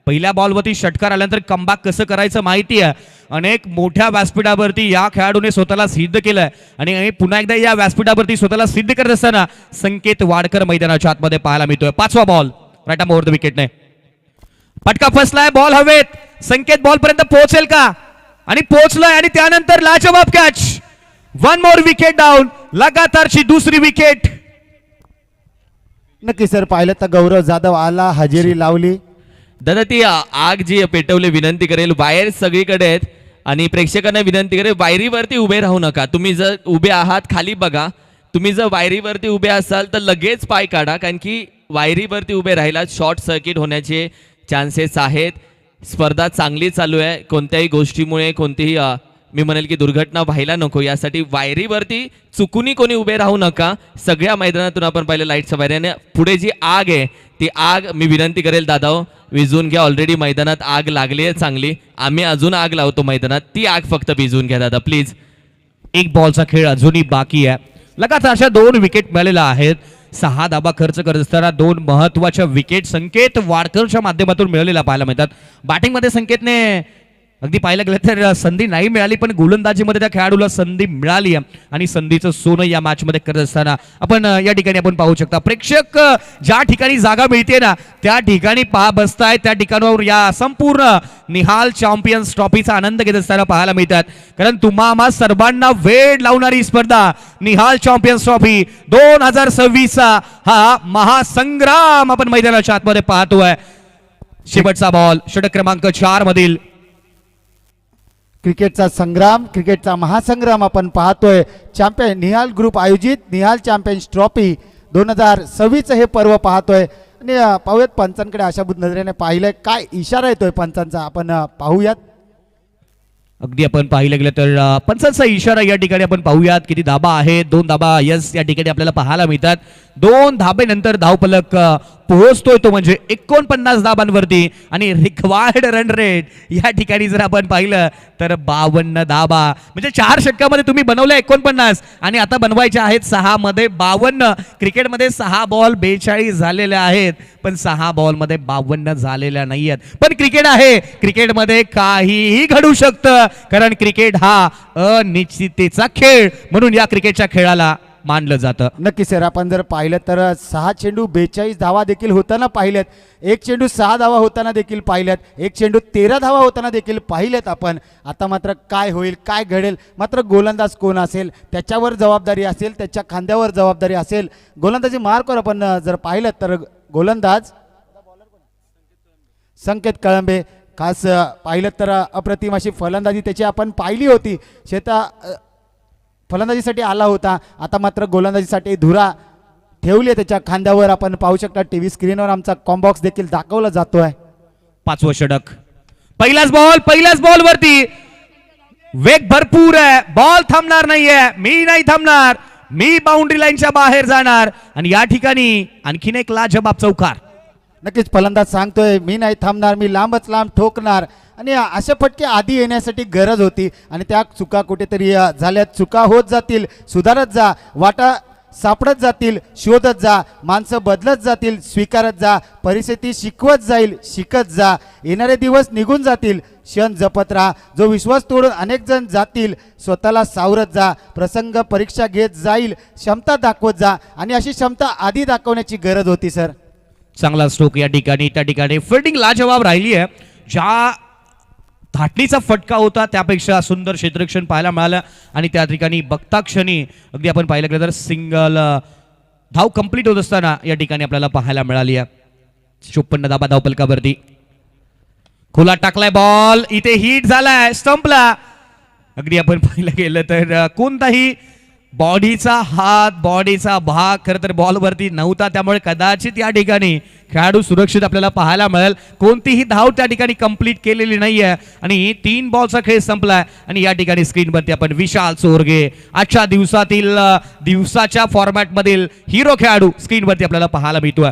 पहिल्या बॉलवरती षटकार आल्यानंतर कमबॅक कसं करायचं माहिती आहे. अनेक मोठ्या व्यासपीठावरती या खेळाडूने स्वतःला सिद्ध केलंय आणि पुन्हा एकदा या व्यासपीठावरती स्वतःला सिद्ध करत असताना संकेत वाडकर मैदानाच्या आतमध्ये पाहायला मिळतोय. 5वा ball right arm over the विकेटने. फटका फसलाय. बॉल हवेत. संकेत बॉल पर्यंत पोहोचेल का? आणि पोहोचलाय आणि त्यानंतर लाजवाब कॅच. 1 more wicket down. लगातारची दुसरी विकेट. नक्की सर, पाहिलं तर गौरव जाधव आला, हजेरी लावली. दादा ती आग जी पेटवली, विनंती करेल वायर सगळीकडे आहेत आणि प्रेक्षकांना विनंती करेल वायरीवरती उभे राहू नका. तुम्ही जर उभे आहात खाली बघा. तुम्ही जर वायरीवरती उभे असाल तर लगेच पाय काढा, कारण की वायरीवरती उभे राहिला शॉर्ट सर्किट होण्याचे चान्सेस आहेत. स्पर्धा चांगली चालू आहे. कोणत्याही गोष्टीमुळे कोणतीही मी म्हणेल की दुर्घटना व्हायला नको, यासाठी वायरीवरती चुकूनही कोणी उभे राहू नका. सगळ्या मैदानातून आपण पाहिलं लाईटच्या वायऱ्याने पुढे जी आग आहे ती आग मी विनंती करेल दादा विझून घ्या. ऑलरेडी मैदानात आग लागली आहे चांगली. आम्ही अजून आग लावतो मैदानात, ती आग फक्त विझून घ्या दादा प्लीज. 1 बॉलचा खेळ अजूनही बाकी आहे. लगातार अशा 2 विकेट मिळालेल्या आहेत. 6 धाबा खर्च करत असताना 2 महत्वाच्या विकेट संकेत वाडकरच्या माध्यमातून मिळालेल्या पाहायला मिळतात. बॅटिंगमध्ये संकेतने अगदी पाहायला गेलं तर संधी नाही मिळाली, पण गोलंदाजीमध्ये त्या खेळाडूला संधी मिळाली आहे आणि संधीचं सोनं या मॅच मध्ये करत असताना आपण या ठिकाणी आपण पाहू शकता. प्रेक्षक ज्या ठिकाणी जागा मिळते ना त्या ठिकाणी बसताय, त्या ठिकाणावर या संपूर्ण निहाल चॅम्पियन्स ट्रॉफीचा आनंद घेत असताना पाहायला मिळतात. कारण तुम्हा सर्वांना वेळ लावणारी स्पर्धा निहाल चॅम्पियन्स ट्रॉफी 2026 हा महासंग्राम आपण मैदानाच्या आतमध्ये पाहतोय. शेवटचा बॉल षटक क्रमांक 4 मधील क्रिकेटचा संग्राम, क्रिकेटचा महासंग्राम आपण पाहतोय. चॅम्पियन निहाल ग्रुप आयोजित निहाल चॅम्पियन्स ट्रॉफी 2026 हे पर्व पाहतोय. आणि पाहूयात पंचांकडे अशाभूत नजरेने पाहिलंय, काय इशारा येतोय पंचांचा आपण पाहूयात. अगदी आपण पाहिलं गेलं तर पंचांचा इशारा या ठिकाणी आपण पाहूयात. किती धाबा आहे? 2 धाबा यस या ठिकाणी आपल्याला पाहायला मिळतात. 2 धाबेनंतर धावफलक पोहोचतोय तो म्हणजे 49 धाबांवरती आणि रिक्वायर्ड रन रेट या ठिकाणी जर आपण पाहिलं तर 52 धाबा. म्हणजे 4 षटकामध्ये तुम्ही बनवले 49 आणि आता बनवायचे आहेत 6 मध्ये 52. क्रिकेटमध्ये 6 बॉल 42 झालेल्या आहेत, पण 6 बॉलमध्ये 52 झालेल्या नाही आहेत. पण क्रिकेट आहे, क्रिकेटमध्ये काहीही घडू शकतं, कारण क्रिकेट हा अनिश्चिततेचा खेळ म्हणून या क्रिकेटच्या खेळाला मानलं जातं. नक्की सर, आपण जर पाहिलं तर 6 चेंडू 42 धावा देखील होताना पाहिल्यात. 1 चेंडू 6 धावा होताना देखील पाहिल्यात. 1 चेंडू 13 धावा होताना देखील पाहिल्यात आपण. आता मात्र काय होईल, काय घडेल, मात्र गोलंदाज कोण असेल त्याच्यावर जबाबदारी असेल, त्याच्या खांद्यावर जबाबदारी असेल. गोलंदाजी मार्कवर आपण जर पाहिलं तर गोलंदाज संकेत कळंबे. खास पाहिलं तर अप्रतिम अशी फलंदाजी त्याची आपण पाहिली होती. फलंदाजीसाठी आला होता, आता मात्र गोलंदाजीसाठी धुरा ठेवली आहे त्याच्या खांद्यावर. आपण पाहू शकता टीव्ही स्क्रीनवर आमचा कॉम्बॉक्स देखील दाखवला जातोय. 5वं षटक. पहिल्याच बॉल वरती वेग भरपूर आहे. बॉल थांबणार नाहीये. मी नाही थांबणार, मी बाउंड्री लाईनच्या बाहेर जाणार आणि या ठिकाणी आणखीन एक लाजबाब चौकार. नक्कीच फलंदाज सांगतोय मी नाही थांबणार, मी लांबच लांब ठोकणार. आणि अशा फटके आधी येण्यासाठी गरज होती आणि त्या चुका कुठेतरी झाल्या. चुका होत जातील, सुधारत जा, वाटा सापडत जातील, शोधत जा, माणसं बदलत जातील, स्वीकारत जा, परिस्थिती शिकवत जाईल, शिकत जा. येणारे दिवस निघून जातील, क्षण जपत राहा. जो विश्वास तोडून अनेक जण जातील, स्वतःला सावरत जा. प्रसंग परीक्षा घेत जाईल, क्षमता दाखवत जा. आणि अशी क्षमता आधी दाखवण्याची गरज होती सर. चांगला स्ट्रोक या ठिकाणी. त्या ठिकाणी फिल्डिंग लाजवाब राहिली आहे. ज्या धाटणीचा फटका होता त्यापेक्षा सुंदर क्षेत्ररक्षण पाहायला मिळालं आणि त्या ठिकाणी बघता क्षणी अगदी आपण पाहिलं गेलं तर सिंगल धाव कंप्लीट होत असताना या ठिकाणी आपल्याला पाहायला मिळाली आहे. 54 धाबा धावफलकावरती. खुला टाकलाय बॉल, इथे हिट झालाय स्टंपला. अगदी आपण पाहिलं गेलं तर कोणताही बॉडीचा हात बॉडीचा भाग खरं तर बॉलवरती नव्हता, त्यामुळे कदाचित या ठिकाणी खेळाडू सुरक्षित आपल्याला पाहायला मिळेल. कोणतीही धाव त्या ठिकाणी कंप्लीट केलेली नाहीये आणि 3 बॉलचा खेळ संपलाय. आणि या ठिकाणी स्क्रीनवरती आपण विशाल चोरगे, आजच्या दिवसाच्या फॉर्मॅट मधील हिरो खेळाडू स्क्रीनवरती आपल्याला पाहायला मिळतोय.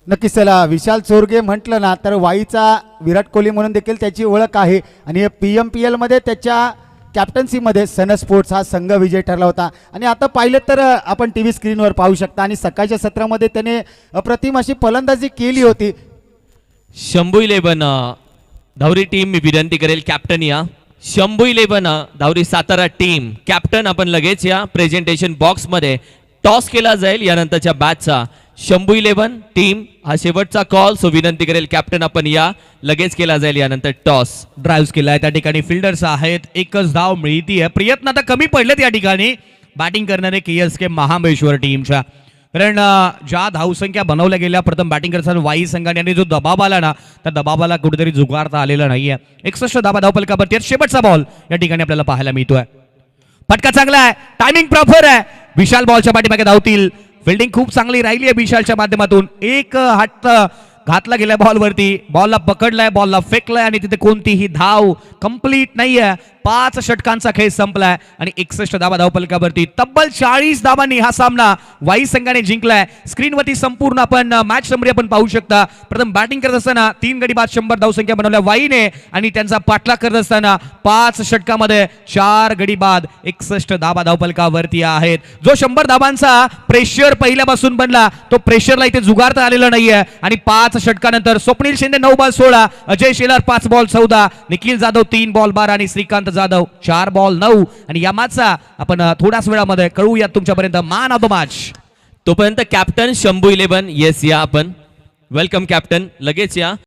नक्कीच चला, विशाल चोरगे म्हटलं ना तर वाईचा विराट कोहली म्हणून देखील त्याची ओळख आहे. आणि PMPL मध्ये त्याच्या कॅप्टन्सीमध्ये सन स्पोर्ट्स हा संघ विजय ठरला होता. आणि आता पाहिलं तर आपण TV स्क्रीनवर पाहू शकता आणि सकाळच्या सत्रामध्ये त्याने अप्रतिम अशी फलंदाजी केली होती. शंभू 11 धावरी टीम मी विनंती करेल कॅप्टन या. शंभू 11 धावरी सातारा टीम कॅप्टन आपण लगेच या प्रेझेंटेशन बॉक्स मध्ये. टॉस केला जाईल यानंतरच्या बॅचचा. शंभू 11 टीम हा शेवटचा कॉल, सो विनंती करेल कॅप्टन आपण या. लगेच केला जाईल यानंतर टॉस. ड्राईव्ह केलाय त्या ठिकाणी फिल्डर्स आहेत, एकच धाव मिळतीये. प्रयत्न आता कमी पडलेत या ठिकाणी बॅटिंग करणारे KSK महाबळेश्वर टीमच्या. कारण ज्या धावसंख्या बनवल्या गेल्या प्रथम बॅटिंग करताना वाई संघाने आणि जो दबाव आला ना त्या दबावाला कुठेतरी जुगारता आलेला नाहीये. 61 धावपलकावरती शेवटचा बॉल या ठिकाणी आपल्याला पाहायला मिळतोय. फटका चांगला आहे, टायमिंग प्रॉपर आहे. विशाल बॉलच्या पाठीमागे धावतील. फिल्डिंग खूप चांगली राहिली आहे विशालच्या माध्यमातून. एक हात घातला गेल्या बॉलवरती, बॉलला पकडलाय, बॉलला फेकलाय आणि तिथे कोणतीही धाव कंप्लीट नाहीये. 5 षटकांचा खेळ संपलाय आणि 61 धावपलकावरती तब्बल 40 धावांनी हा सामना वाई संघाने जिंकलाय. स्क्रीनवरती संपूर्ण आपण मॅच समरी आपण पाहू शकता. प्रथम बॅटिंग करत असताना 3 गडी बाद 100 धावसंख्या बनवल्या वाईने आणि त्यांचा पाठलाग करत असताना 5 षटकामध्ये 4 गडी बाद 61 धावपलकावरती आहेत. जो 100 धावांचा प्रेशर पहिल्यापासून बनला तो प्रेशरला इथे जुगारता आलेला नाहीये. आणि 5 षटकानंतर Swapnil Shinde 9 ball 16, Ajay Shelar 5 ball 14, Nikhil Jadhav 3 ball 12 आणि श्रीकांत जाधव 4 बॉल 9. आणि या मॅचचा आपण थोड्याच वेळामध्ये कळूयात तुमच्यापर्यंत मॅन ऑफ द मॅच. तोपर्यंत कॅप्टन शंभू 11 येस या आपण. वेलकम कॅप्टन, लगेच या.